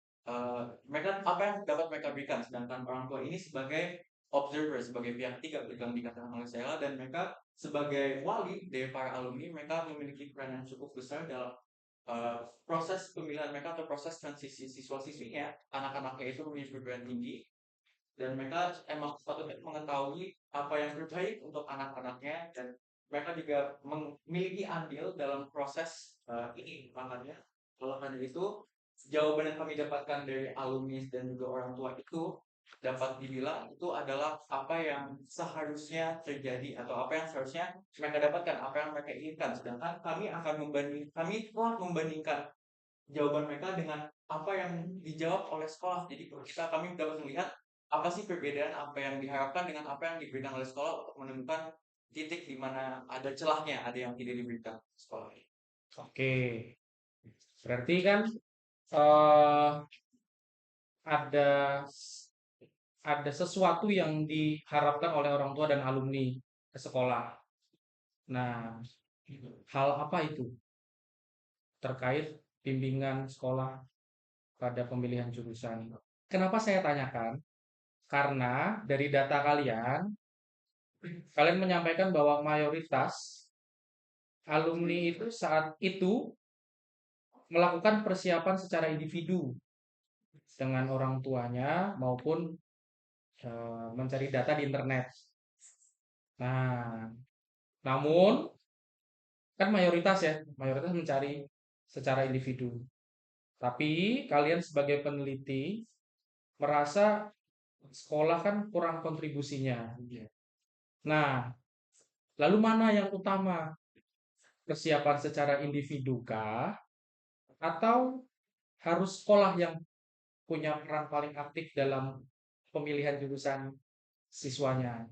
mereka apa yang dapat mereka berikan, sedangkan orang tua ini sebagai observer, sebagai pihak ketiga yang dikatakan oleh saya, dan mereka sebagai wali dari para alumni, mereka memiliki peran yang cukup besar dalam proses pemilihan mereka atau proses transisi siswa-siswinya. Anak-anaknya itu memiliki peran tinggi dan mereka emang patut mengetahui apa yang terbaik untuk anak-anaknya, dan mereka juga memiliki andil dalam proses ini. Makanya karena itu jawaban yang kami dapatkan dari alumni dan juga orang tua itu dapat dibilang itu adalah apa yang seharusnya terjadi atau apa yang seharusnya mereka dapatkan, apa yang mereka inginkan. Sedangkan kami telah membandingkan jawaban mereka dengan apa yang dijawab oleh sekolah. Jadi kami dapat melihat apa sih perbedaan apa yang diharapkan dengan apa yang diberikan oleh sekolah untuk menemukan titik di mana ada celahnya, ada yang tidak diberikan sekolah. Oke. Berarti kan eh ada ada sesuatu yang diharapkan oleh orang tua dan alumni ke sekolah. Nah, hal apa itu terkait bimbingan sekolah pada pemilihan jurusan? Kenapa saya tanyakan? Karena dari data kalian menyampaikan bahwa mayoritas alumni itu saat itu melakukan persiapan secara individu dengan orang tuanya maupun mencari data di internet. Nah, namun kan mayoritas mencari secara individu. Tapi kalian sebagai peneliti merasa sekolah kan kurang kontribusinya. Nah, lalu mana yang utama? Persiapan secara individu kah? Atau harus sekolah yang punya peran paling aktif dalam pemilihan jurusan siswanya?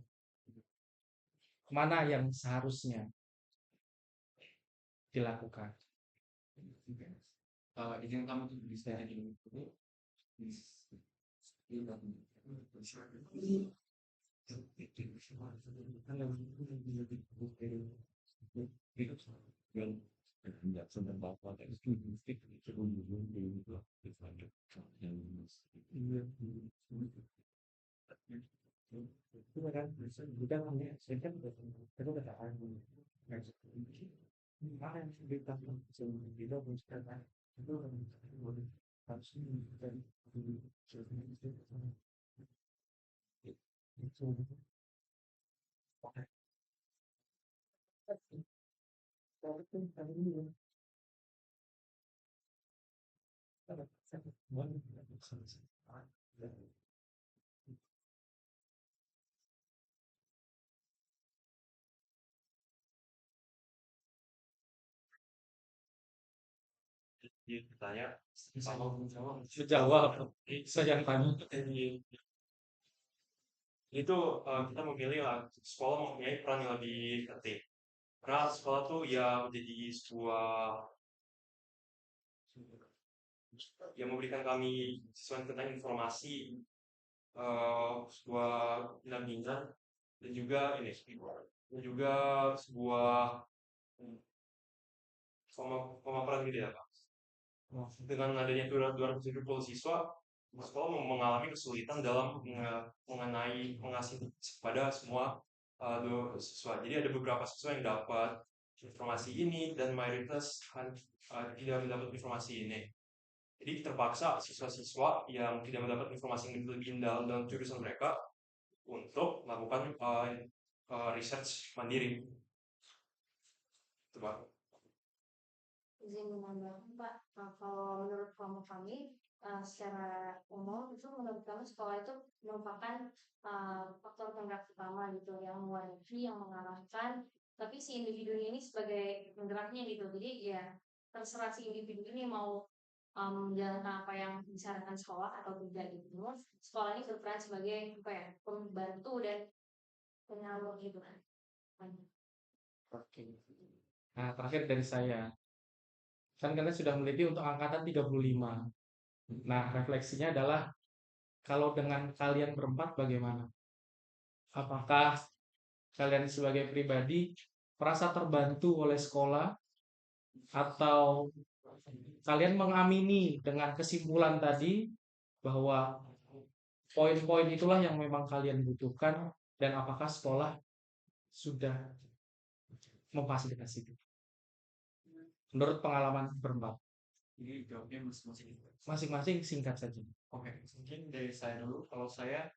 Mana yang seharusnya dilakukan? Izin kami bisa ini. Jadi bertanya sama Menjawab. Saya yang tanya. itu kita memilih sekolah mempunyai peran yang lebih penting karena sekolah tuh ya menjadi sebuah yang memberikan kami sesuatu tentang informasi sebuah pendampingan dan juga ini dan juga sebuah pemaparan gitu ya Pak. Dengan adanya 270 siswa, sekolah mengalami kesulitan dalam mengasih pada semua siswa. Jadi ada beberapa siswa yang dapat informasi ini dan mayoritas tidak mendapat informasi ini. Jadi terpaksa siswa-siswa yang tidak mendapat informasi yang lebih dalam jurusan mereka untuk melakukan research mandiri. Itu Pak. Izin menambahkan Pak, kalau menurut kelompok kami secara umum itu menurut kami sekolah itu merupakan faktor penggerak utama gitu yang mewarisi, yang mengarahkan, tapi si individu ini sebagai penggeraknya gitu. Jadi ya terserah si individu ini mau menjalankan apa yang disarankan sekolah atau tidak gitu. Sekolah ini berperan sebagai apa ya, pembantu dan penyalur gitu kan. Oke. Nah, terakhir dari saya. Kan kalian sudah meneliti untuk angkatan 35. Nah, refleksinya adalah kalau dengan kalian berempat bagaimana? Apakah kalian sebagai pribadi merasa terbantu oleh sekolah atau kalian mengamini dengan kesimpulan tadi bahwa poin-poin itulah yang memang kalian butuhkan dan apakah sekolah sudah memfasilitasi itu? Menurut pengalaman berempat, Jadi jawabnya masing-masing. masing-masing singkat saja. Oke, mungkin dari saya dulu. Kalau saya,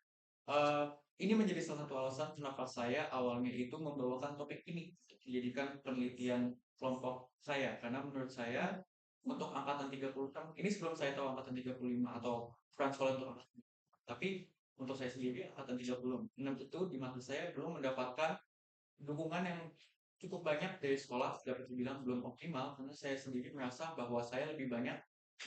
ini menjadi salah satu alasan kenapa saya awalnya itu membawakan topik ini untuk dijadikan penelitian kelompok saya. Karena menurut saya untuk angkatan 36, ini sebelum saya tahu angkatan 35 atau peran sekolah untuk angkatan 35. Tapi untuk saya sendiri angkatan 36 itu di mata saya belum mendapatkan dukungan yang cukup banyak dari sekolah. Dapat dibilang belum optimal karena saya sendiri merasa bahwa saya lebih banyak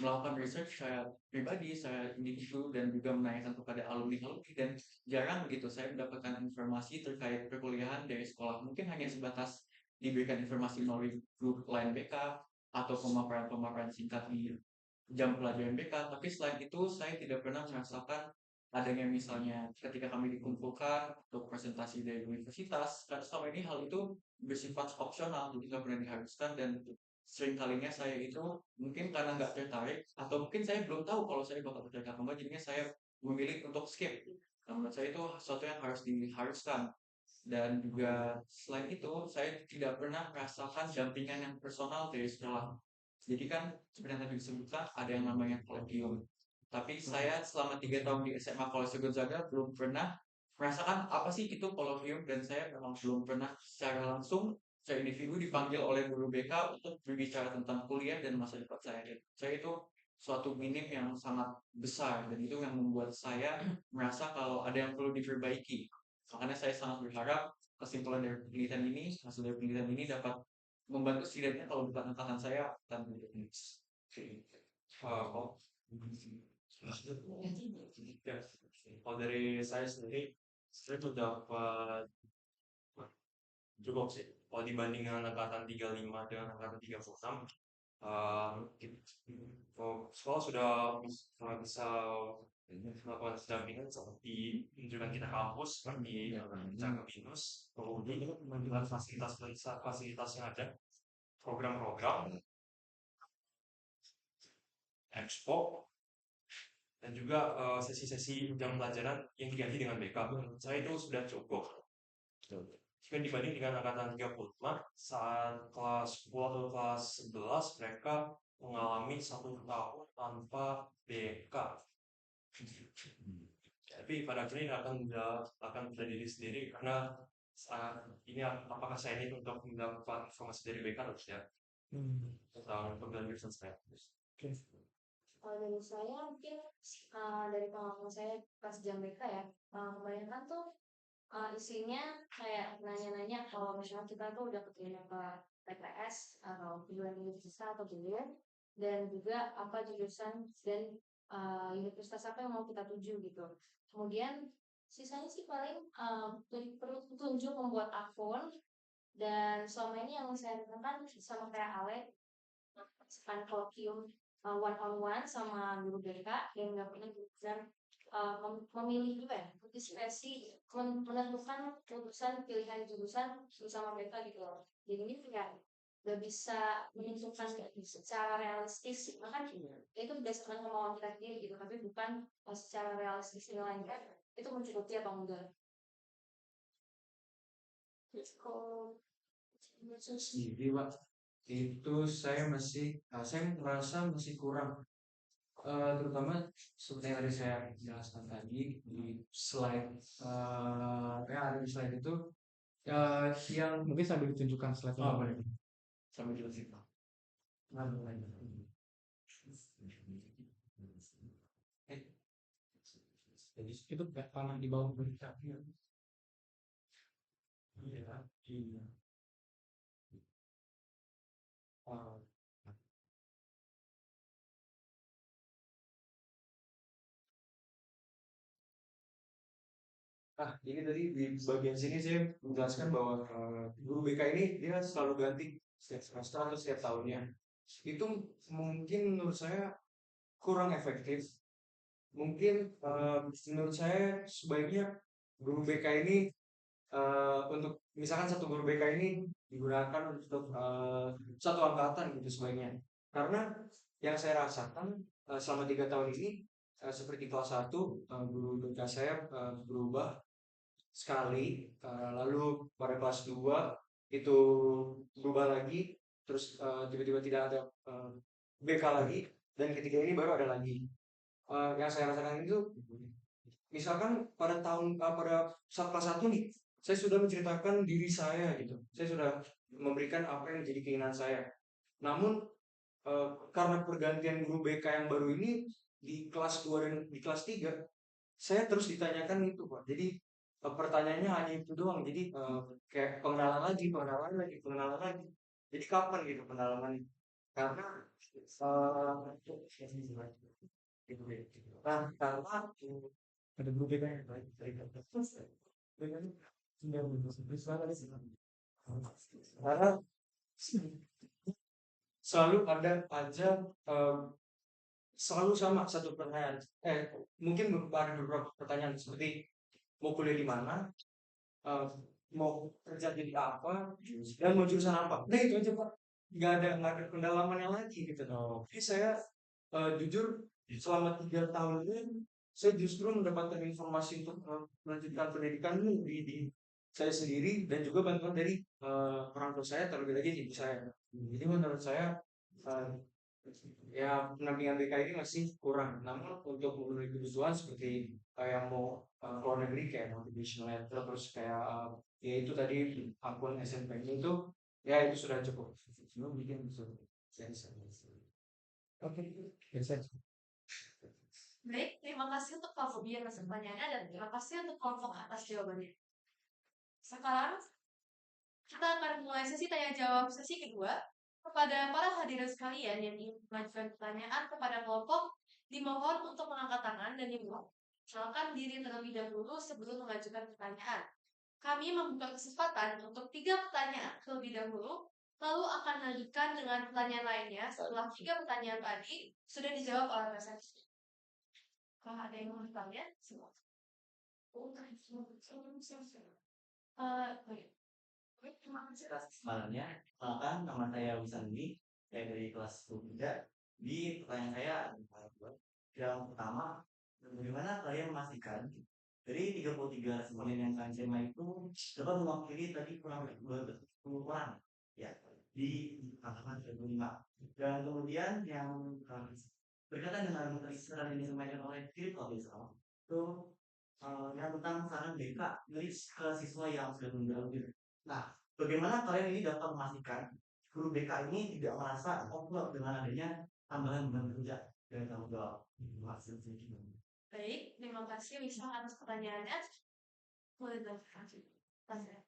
melakukan research saya pribadi, saya individu dan juga menanyakan kepada alumni-alumni dan jarang begitu saya mendapatkan informasi terkait perkuliahan dari sekolah. Mungkin hanya sebatas diberikan informasi melalui grup line BK atau pemaparan-pemaparan singkat di jam pelajaran BK, tapi selain itu saya tidak pernah merasakan adanya misalnya ketika kami dikumpulkan untuk presentasi dari universitas, karena selama ini hal itu bersifat opsional, jadi nggak pernah diharuskan dan sering kalinya saya itu mungkin karena nggak tertarik atau mungkin saya belum tahu kalau saya bakal tertarik atau enggak, jadinya saya memilih untuk skip. Nah, menurut saya itu sesuatu yang harus diharuskan dan juga selain itu saya tidak pernah merasakan dampingan yang personal dari sekolah. Jadi kan seperti yang tadi disebutkan ada yang namanya kolegium. Tapi saya selama 3 tahun di SMA Kolose Gonzaga belum pernah merasakan apa sih itu kolegium dan saya memang belum pernah secara langsung secara individu dipanggil oleh guru BK untuk berbicara tentang kuliah dan masa depan saya. Dan saya itu suatu minim yang sangat besar dan itu yang membuat saya merasa kalau ada yang perlu diperbaiki. Makanya saya sangat berharap kesimpulan dari penelitian ini, hasil dari penelitian ini dapat membantu setidaknya kalau bukan angkatan saya akan menjadi Kalau dari saya sendiri, saya mendapat cukup sih. Kalau dibandingkan angkatan 35 dengan angkatan 36, sekolah sudah bisa melakukan pendampingan seperti menunjukkan kita kampus, seperti kita ke BINUS, kemudian fasilitas yang ada. program-program, expo, dan juga sesi-sesi jam pelajaran yang diganti dengan BK. Menurut saya itu sudah cukup. Jika dibanding dengan angkatan 35, saat kelas 10 atau kelas 11 mereka mengalami 1 tahun tanpa BK. Tapi pada akhirnya akan berdiri sendiri karena saat ini apakah saya ini untuk mendapatkan informasi dari BK atau tidak tentang program jurusan saya. Kalau dari saya mungkin dari pengalaman saya pas jam BK ya, kebanyakan tuh isinya kayak nanya-nanya kalau misalnya kita tuh udah keterima ke PTS atau perguruan tinggi swasta atau belum, dan juga apa jurusan dan universitas apa yang mau kita tuju gitu. Kemudian sisanya sih paling perlu petunjuk membuat akun, dan selama ini yang saya lakukan sama kayak Ale, misalkan kolokium one on one sama guru BK yang nggak pernah jurusan memilih juga ya, diskresi menentukan jurusan, pilihan jurusan bersama BK gitu loh. Jadi ini kayak udah bisa menentukan secara realistis, bahkan itu berdasarkan kemauan kita sendiri gitu, tapi bukan secara realistis nilainya itu mencukupi atau enggak. Kalau Jadi Pak, itu saya merasa masih kurang. Terutama seperti yang tadi saya jelaskan tadi di slide, yang ada di slide itu, yang Mungkin sambil ditunjukkan slide-nya. oh, boleh. Sampai jelasin Pak. Jadi itu panah di bawah berita. Iya, iya. Ini tadi di bagian sini saya menjelaskan bahwa guru BK ini dia selalu ganti setiap semester atau setiap tahunnya. Itu mungkin menurut saya kurang efektif. Mungkin menurut saya sebaiknya guru BK ini untuk misalkan satu guru BK ini digunakan untuk satu angkatan gitu sebaiknya. Karena yang saya rasakan selama 3 tahun ini seperti kelas 1 guru BK saya berubah sekali, lalu pada kelas 2 itu berubah lagi, terus tiba-tiba tidak ada BK lagi, dan ketiga ini baru ada lagi. Yang saya rasakan itu misalkan pada saat kelas 1 nih, saya sudah menceritakan diri saya gitu, saya sudah memberikan apa yang menjadi keinginan saya. Namun karena pergantian guru BK yang baru ini di kelas 2 dan di kelas 3, saya terus ditanyakan itu Pak. Jadi pertanyaannya hanya itu doang. Jadi kayak pengenalan lagi. Jadi kapan gitu pendalaman? Karena karena Ada grup BK ya? karena selalu ada aja selalu sama satu pertanyaan. Mungkin ada beberapa pertanyaan seperti mau kuliah di mana, mau kerja jadi apa, dan mau jurusan apa. Nah itu aja Pak. Nggak ada pendalaman yang lagi gitu. Jadi saya jujur selama 3 tahun ini saya justru mendapatkan informasi untuk melanjutkan pendidikan ini di saya sendiri, dan juga bantuan dari orang tua saya, terlebih lagi ibu saya. Jadi menurut saya ya pendampingan BK ini masih kurang. Namun untuk memenuhi kebutuhan seperti kayak mau keluar negeri kayak motivation letter, terus kayak ya itu tadi akun SMP itu ya itu sudah cukup. Bikin Oke, bisa. Baik, terima kasih untuk Pak Bobi atas pertanyaannya dan terima kasih untuk kelompok atas jawabannya. Sekarang kita akan mulai sesi tanya jawab sesi kedua. Kepada para hadirin sekalian yang ingin mengajukan pertanyaan kepada kelompok, dimohon untuk mengangkat tangan dan silakan diri terlebih dahulu sebelum mengajukan pertanyaan. Kami membuka kesempatan untuk 3 pertanyaan terlebih dahulu, lalu akan lanjutkan dengan pertanyaan lainnya setelah 3 pertanyaan tadi sudah dijawab oleh presenter. Kalau ada yang mau bertanya, semua. Terima kasih. Sebenarnya, kan nama saya Wisandi, saya dari kelas 3. Di pertanyaan saya yang pertama, bagaimana kalian memastikan dari 33 responden yang kalian terima itu dapat mewakili tadi kurang lebih 20 orang ya di angkatan 2005. Dan kemudian yang berkaitan dengan riset yang disampaikan oleh Philip Robinson itu yang tentang saran BK dari ke siswa yang sudah meninggal. Nah, bagaimana kalian ini dapat memastikan guru BK ini tidak merasa awkward dengan adanya tambahan beban kerja dan tanggung jawab hasil sedikit? Baik, terima kasih Wisma atas pertanyaannya. Boleh tanya.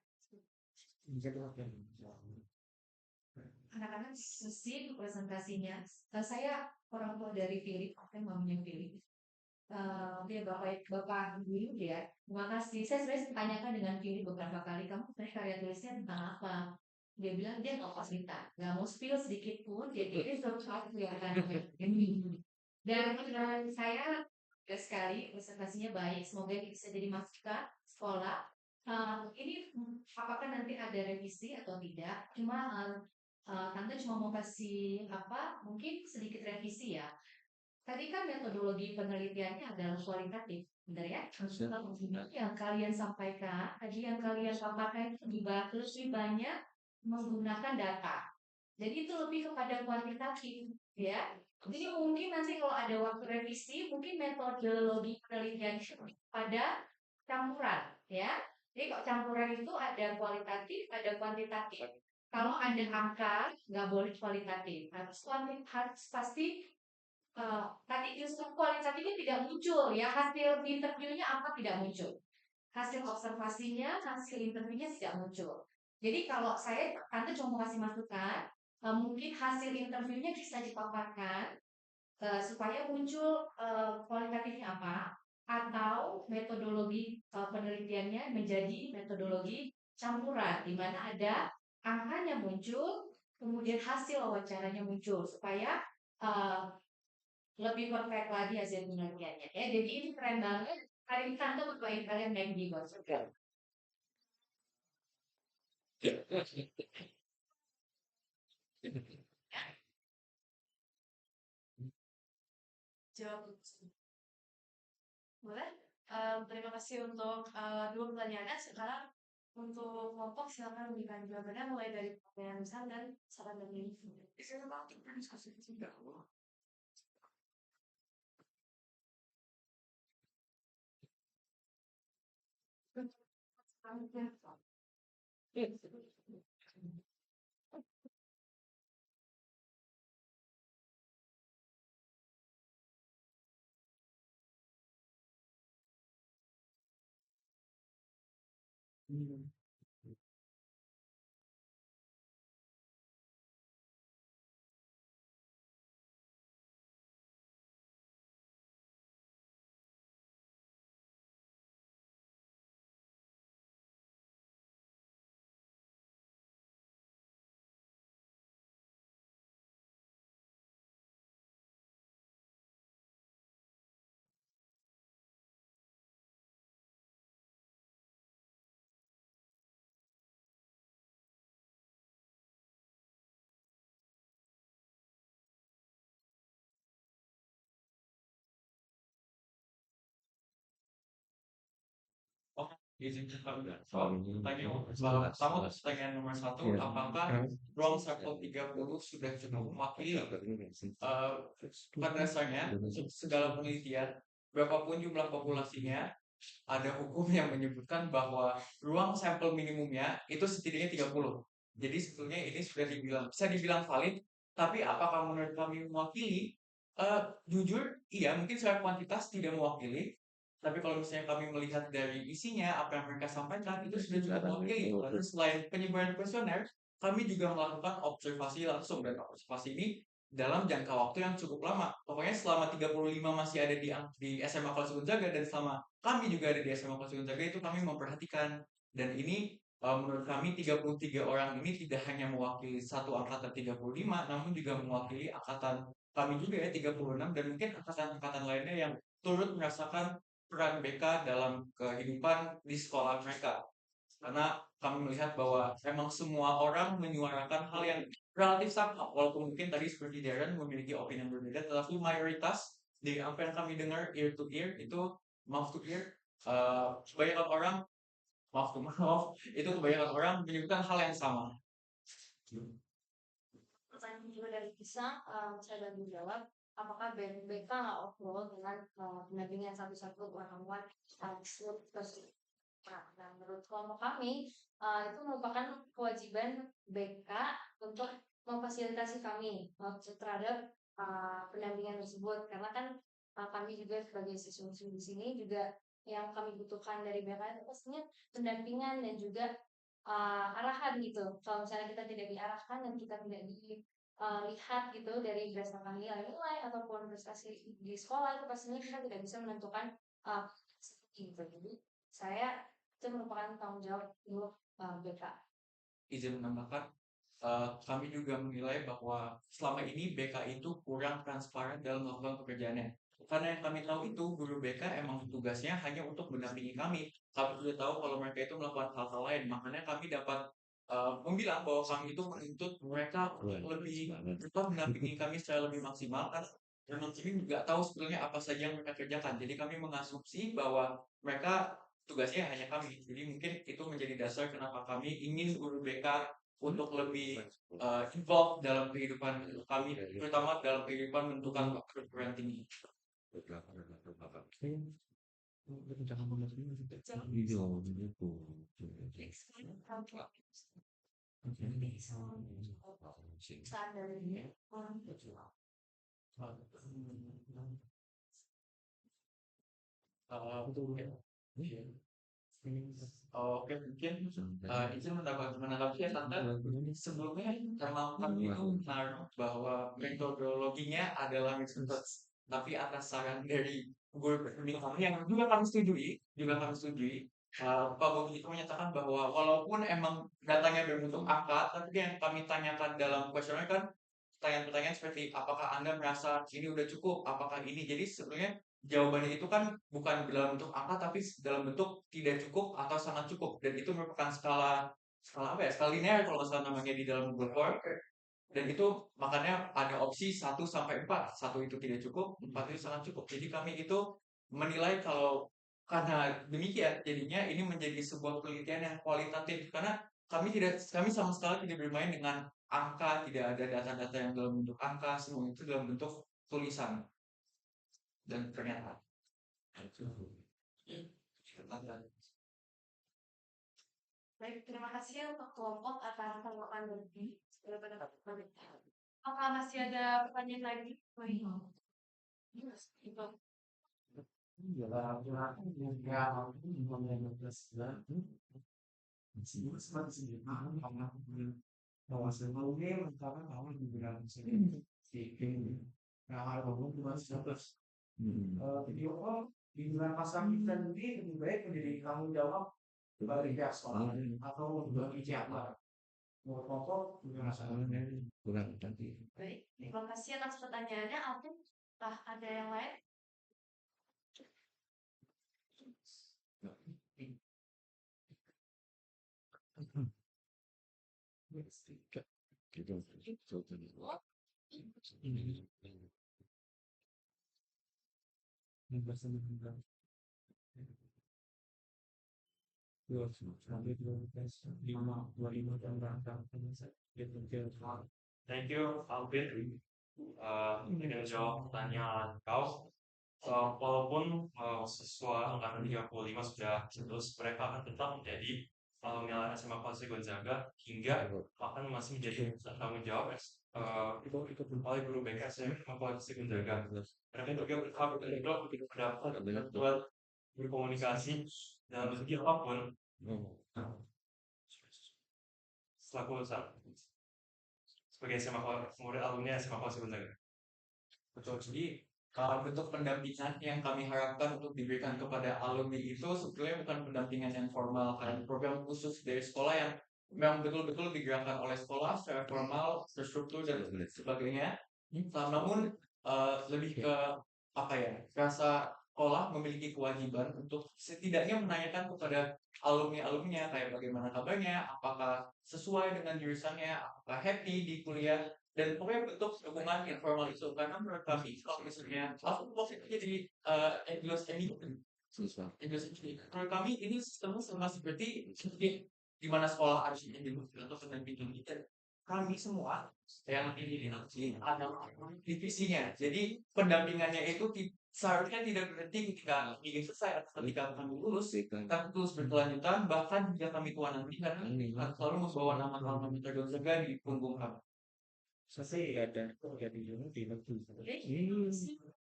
Anak-anak sesi presentasinya. Saya orang tua dari Philip, saya mamanya Philip. Dia bapak dulu ya. Terima kasih. Saya sebenarnya tanyakan dengan Philip beberapa kali, kamu sebenarnya karya tulisnya tentang apa? Dia bilang dia nggak mau cerita, nggak mau spill sedikit pun. Jadi suatu saat kelihatan. Dan saya sekali presentasinya baik. Semoga ini bisa jadi masukan sekolah. Ini apakah nanti ada revisi atau tidak? Cuma Tante cuma mau kasih mungkin sedikit revisi ya. Tadi kan metodologi penelitiannya adalah kualitatif, benar ya? Yang kalian sampaikan, tadi yang kalian sampaikan itu lebih banyak menggunakan data. Jadi itu lebih kepada kuantitatif, ya. Jadi mungkin nanti kalau ada waktu revisi, mungkin metodologi penelitian pada campuran, ya. Jadi kalau campuran itu ada kualitatif, ada kuantitatif. Kalau ada angka, nggak boleh kualitatif, harus pasti tadi justru kualitatifnya tidak muncul ya, hasil interviewnya apa tidak muncul, hasil observasinya, hasil interviewnya tidak muncul. Jadi kalau Tante cuma mau kasih masukan, mungkin hasil interviewnya bisa dipaparkan supaya muncul kualitatifnya apa, atau metodologi penelitiannya menjadi metodologi campuran di mana ada angkanya muncul, kemudian hasil wawancaranya muncul supaya lebih perfect lagi hasil penelitiannya ya. Jadi ini keren banget. Hari ini Tante berdoain kalian naik di bos. Jawab. Boleh? Terima kasih untuk dua pertanyaannya. Sekarang untuk kelompok silakan memberikan jawabannya mulai dari pertanyaan besar dan saran dan ini. Pertanyaan nomor 1, apakah ruang sampel 30 sudah cukup mewakili? Pada dasarnya, segala penelitian, berapapun jumlah populasinya, ada hukum yang menyebutkan bahwa ruang sampel minimumnya itu setidaknya 30. Jadi sebetulnya ini sudah bisa dibilang valid, tapi apakah menurut kami mewakili? Jujur, iya, mungkin secara kuantitas tidak mewakili, tapi kalau misalnya kami melihat dari isinya, apa yang mereka sampaikan, itu sudah cukup mewakili. Lalu selain penyebaran kuesioner, kami juga melakukan observasi langsung, dan observasi ini dalam jangka waktu yang cukup lama. Pokoknya selama 35 masih ada di SMA Kelas Gonzaga, dan selama kami juga ada di SMA Kelas Gonzaga, itu kami memperhatikan. Dan ini menurut kami 33 orang ini tidak hanya mewakili satu angkatan 35, namun juga mewakili angkatan kami juga ya 36, dan mungkin angkatan-angkatan lainnya yang turut merasakan peran BK dalam kehidupan di sekolah mereka. karena kami melihat bahwa emang semua orang menyuarakan hal yang relatif sama, walaupun mungkin tadi seperti Darren memiliki opini yang berbeda, tetapi mayoritas dari apa yang kami dengar ear to ear itu mouth to ear, kebanyakan orang mouth to mouth itu kebanyakan orang menyebutkan hal yang sama. Pertanyaan juga dari Pisang, saya bantu jawab. Apakah BK nggak overall dengan pendampingan satu-satu one-on-one terus? Nah, menurut kelompok kami itu merupakan kewajiban BK untuk memfasilitasi kami terhadap pendampingan tersebut, karena kan kami juga sebagai siswa-siswi di sini juga yang kami butuhkan dari BK itu pastinya pendampingan dan juga arahan gitu. Kalau misalnya kita tidak diarahkan dan kita tidak dilihat gitu dari berdasarkan nilai-nilai ataupun prestasi di sekolah, itu pastinya kita tidak bisa menentukan seperti gitu. Jadi saya itu merupakan tanggung jawab untuk BK. Izin menambahkan, kami juga menilai bahwa selama ini BK itu kurang transparan dalam melakukan pekerjaannya. Karena yang kami tahu itu guru BK emang tugasnya hanya untuk mendampingi kami. Kami sudah tahu kalau mereka itu melakukan hal-hal lain. Makanya kami dapat membilang bahwa kami itu menuntut mereka lebih mendampingi kami secara lebih maksimal. Karena memang kami juga tahu sebenarnya apa saja yang mereka kerjakan. Jadi kami mengasumsi bahwa mereka tugasnya hanya kami. Jadi mungkin itu menjadi dasar kenapa kami ingin guru BK untuk lebih involved dalam kehidupan kami, terutama dalam kehidupan menentukan perguruan tinggi. Oke, mungkin izin menanggapi ya Tante. Sebelumnya emang kami itu menaruh bahwa metodologinya adalah metode, tapi atas saran dari guru pembimbing kami yang juga kami setujui, Pak Bobi itu menyatakan bahwa walaupun emang datanya berbentuk angka, tapi yang kami tanyakan dalam kuesioner kan pertanyaan-pertanyaan seperti apakah Anda merasa ini udah cukup, apakah ini. Jadi sebenarnya jawabannya itu kan bukan dalam bentuk angka tapi dalam bentuk tidak cukup atau sangat cukup, dan itu merupakan skala skala apa ya? Skala linear kalau nggak salah namanya di dalam Google Form. Dan itu makanya ada opsi 1 sampai 4. 1 itu tidak cukup, 4 itu sangat cukup. Jadi kami itu menilai kalau karena demikian jadinya ini menjadi sebuah penelitian yang kualitatif, karena kami sama sekali tidak bermain dengan angka, tidak ada data-data yang dalam bentuk angka, semua itu dalam bentuk tulisan dan pernyataan. Baik, terima kasih untuk kelompok atas tanggapan lebih daripada apakah masih ada pertanyaan lagi? Video call di bulan pasang kita ini lebih baik menjadi tanggung jawab dari pihak sekolah atau bagi siapa. Mau pokok juga kurang tadi. Baik, terima kasih atas pertanyaannya. Alvin, ada yang lain? Thank you, Alvin. Dengan jawab pertanyaan kau, walaupun siswa angkatan 35 sudah lulus, mereka akan tetap menjadi alumni SMA Polisi Gonzaga hingga akan masih menjadi tanggung jawab oleh guru BK SMA Polisi Gonzaga. Mereka juga berhak untuk pendapat buat berkomunikasi dalam segi apapun selaku sebagai murid alumni SMA Polisi Gonzaga. Betul. Jadi kalau bentuk pendampingan yang kami harapkan untuk diberikan kepada alumni itu sebetulnya bukan pendampingan yang formal, kayak program khusus dari sekolah yang memang betul-betul digerakkan oleh sekolah secara formal, terstruktur dan sebagainya. Namun lebih ke apa ya, rasa sekolah memiliki kewajiban untuk setidaknya menanyakan kepada alumni-alumninya kayak bagaimana kabarnya, apakah sesuai dengan jurusannya, apakah happy di kuliah, dan pokoknya bentuk dukungan informal itu. Karena menurut kami kalau misalnya aku waktu itu jadi English Susah. menurut kami ini sistemnya sama seperti di mana sekolah harus atau pendampingan kita. Kami semua yang ini ada divisinya. Jadi pendampingannya itu seharusnya tidak berhenti ketika ingin selesai atau ketika kami lulus, tapi terus berkelanjutan. Bahkan jika kami tua nanti karena akan selalu membawa nama-nama terjaga di punggung kami. Saya ada di negeri.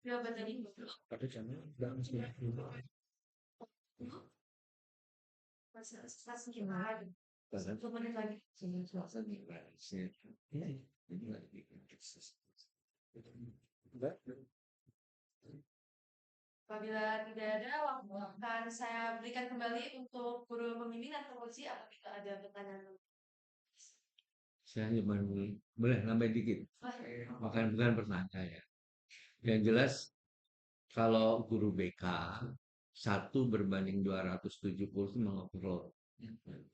Jawaban tadi. Pada zaman Masih gimana? 10 menit lagi. Apabila tidak ada, waktu akan saya berikan kembali untuk guru pembimbing dan penguji apabila ada pertanyaan. Saya cuma boleh nambah dikit. Bukan pertanyaan ya. Yang jelas kalau guru BK 1 berbanding 270 itu mengobrol.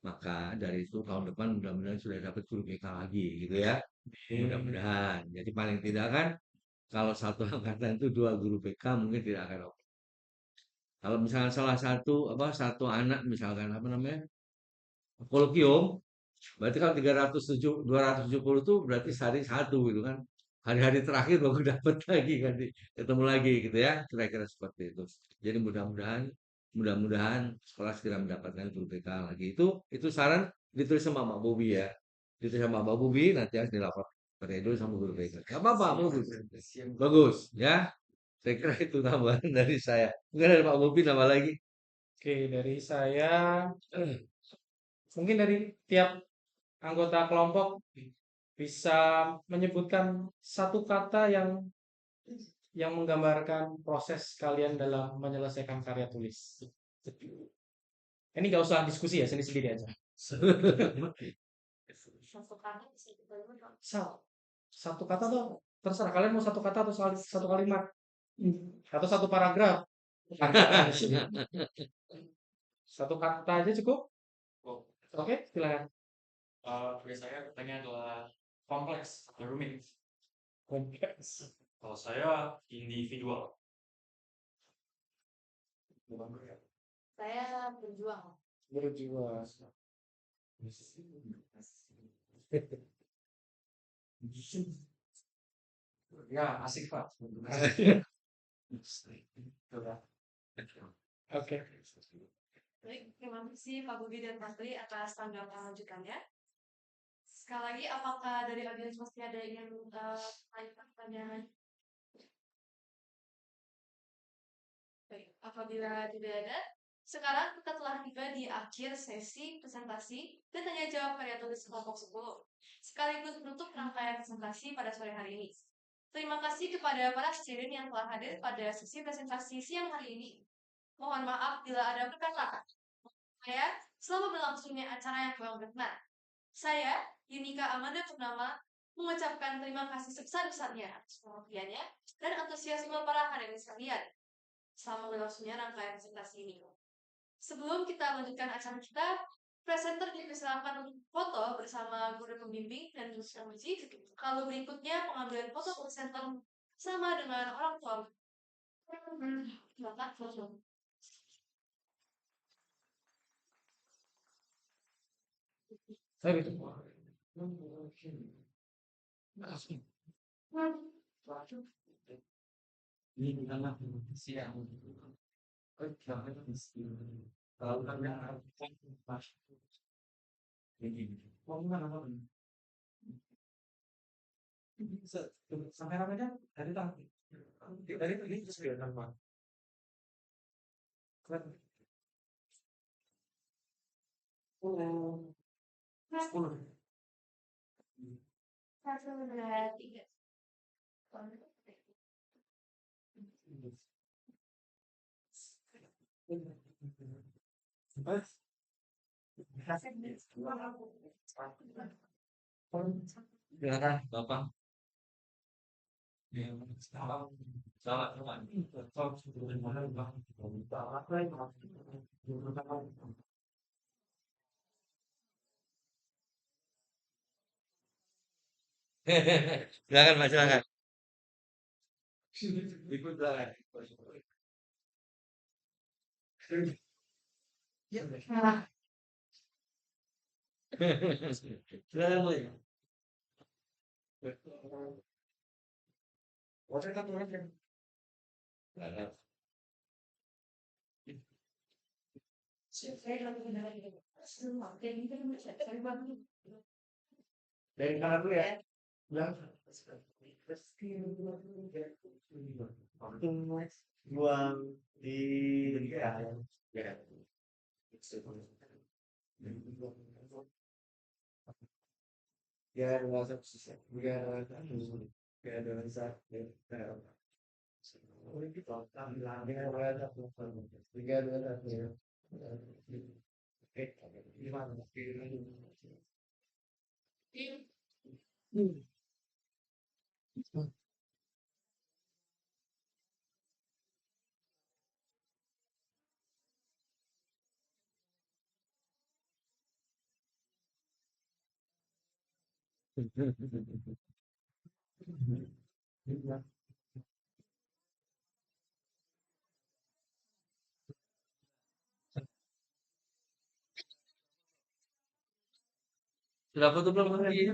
Maka dari itu tahun depan mudah-mudahan sudah dapat guru BK lagi gitu ya. Mudah-mudahan. Jadi paling tidak kan kalau satu angkatan itu 2 guru BK mungkin tidak akan oke. Kalau misalnya salah satu anak misalkan kolokium, berarti kalau 270 itu berarti sehari 1 gitu kan. Hari-hari terakhir baru dapat lagi kan ketemu lagi gitu ya. Kira-kira seperti itu. Jadi mudah-mudahan sekolah segera mendapatkan guru BK lagi. Itu saran ditulis sama Mbak Bobi ya. Ditulis sama Mbak Bobi nanti harus dilapor pakai dulu sama guru BK. Gak apa-apa, bagus ya. Saya kira itu tambahan dari saya. Mungkin dari Pak Bobi nambah lagi. Oke, dari saya mungkin dari tiap anggota kelompok bisa menyebutkan satu kata yang menggambarkan proses kalian dalam menyelesaikan karya tulis. Ini nggak usah diskusi ya, sendiri-sendiri aja. Satu kata bisa dibangun. Satu kata tuh terserah kalian mau satu kata atau satu kalimat atau satu paragraf. Satu kata aja cukup. Oke, silakan. Bagi saya katanya adalah kompleks atau rumit. Kompleks. Kalau saya individual. Saya berjuang. Berjiwa. Ya, asik Pak. Oke. Baik, terima kasih Pak Bobi dan Mas Tri atas tanggapan lanjutannya. Sekali lagi, apakah dari audiens masih ada yang menanyakan pertanyaan? Baik, apabila tidak ada, sekarang kita telah tiba di akhir sesi presentasi dan tanya jawab karya tulis kelompok 10, sekaligus menutup rangkaian presentasi pada sore hari ini. Terima kasih kepada para student yang telah hadir pada sesi presentasi siang hari ini. Mohon maaf bila ada perkataan saya selama berlangsungnya acara yang kurang berkenan. Saya, Yunika Amanda Purnama, mengucapkan terima kasih sebesar-besarnya atas perhatiannya dan antusiasme para hadirin sekalian selama berlangsungnya rangkaian presentasi ini. Sebelum kita melanjutkan acara kita, presenter dipersilakan untuk foto bersama guru pembimbing dan guru penguji. Kalau berikutnya pengambilan foto presenter sama dengan orang tua. Silakan foto. Saya gitu. Ini bukanlah siang. Kalau kalian mau gimana Pak? Sampai ramenya dari tadi. Dari tadi sudah Pak. Oh. 10. 1, 2, 3. Silakan Bapak. Silakan Mas, silakan. Ikut silakan. Silakan Mas. Silakan. Dari kanan dulu ya. Bilang. Buang di ya. Ya. Ya, ada sisa. Ya, ada sisa. Berapa tuh belum lagi?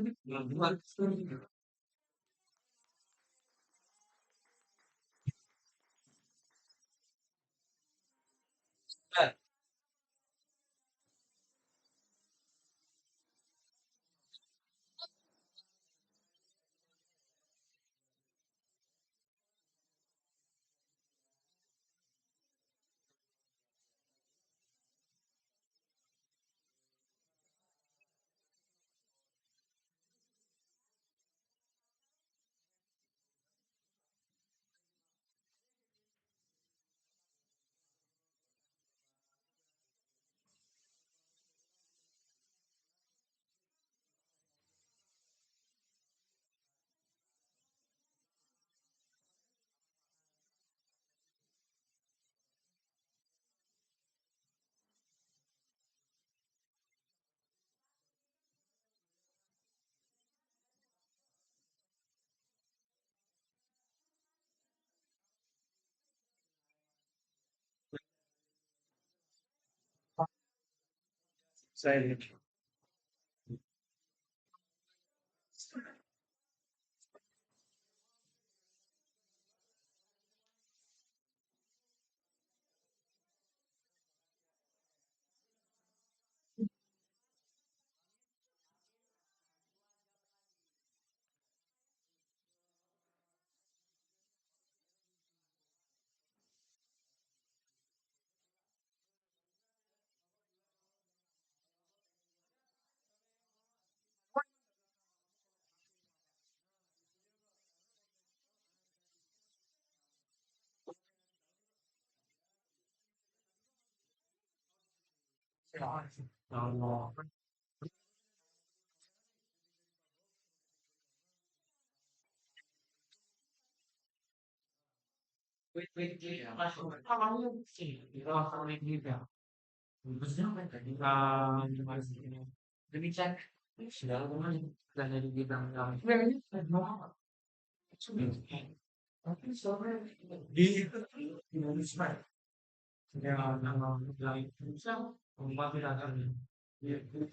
Saya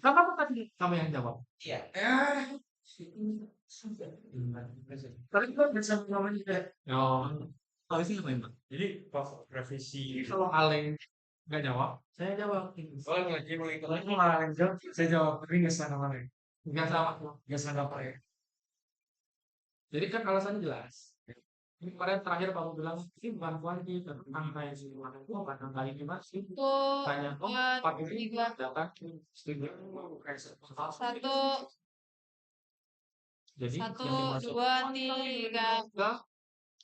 Kenapa tadi kamu yang jawab? Iya. Tadi kan bisa namanya juga. Oh, Oh, itu apa Mbak? Jadi pas revisi jadi kalau Ale nggak jawab, saya jawab. Oh, lagi mau ikut lagi. Kalau malah yang jawab, saya jawab, tapi nggak sama mana. Nggak sama. Nggak sama apa ya. Jadi kan alasannya jelas. Ini kemarin terakhir kamu bilang ini bukan kuanti, tapi angka yang siluman itu bukan angka ini masih. Satu, Tanya, oh, dua, pakai ini tiga. data setuju. Satu, Jadi satu, yang dimaksud dua, tiga. enggak,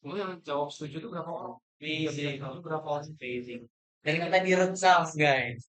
lu yang jawab setuju itu berapa orang? Yang bilang itu berapa orang? Dan kita direkam, guys.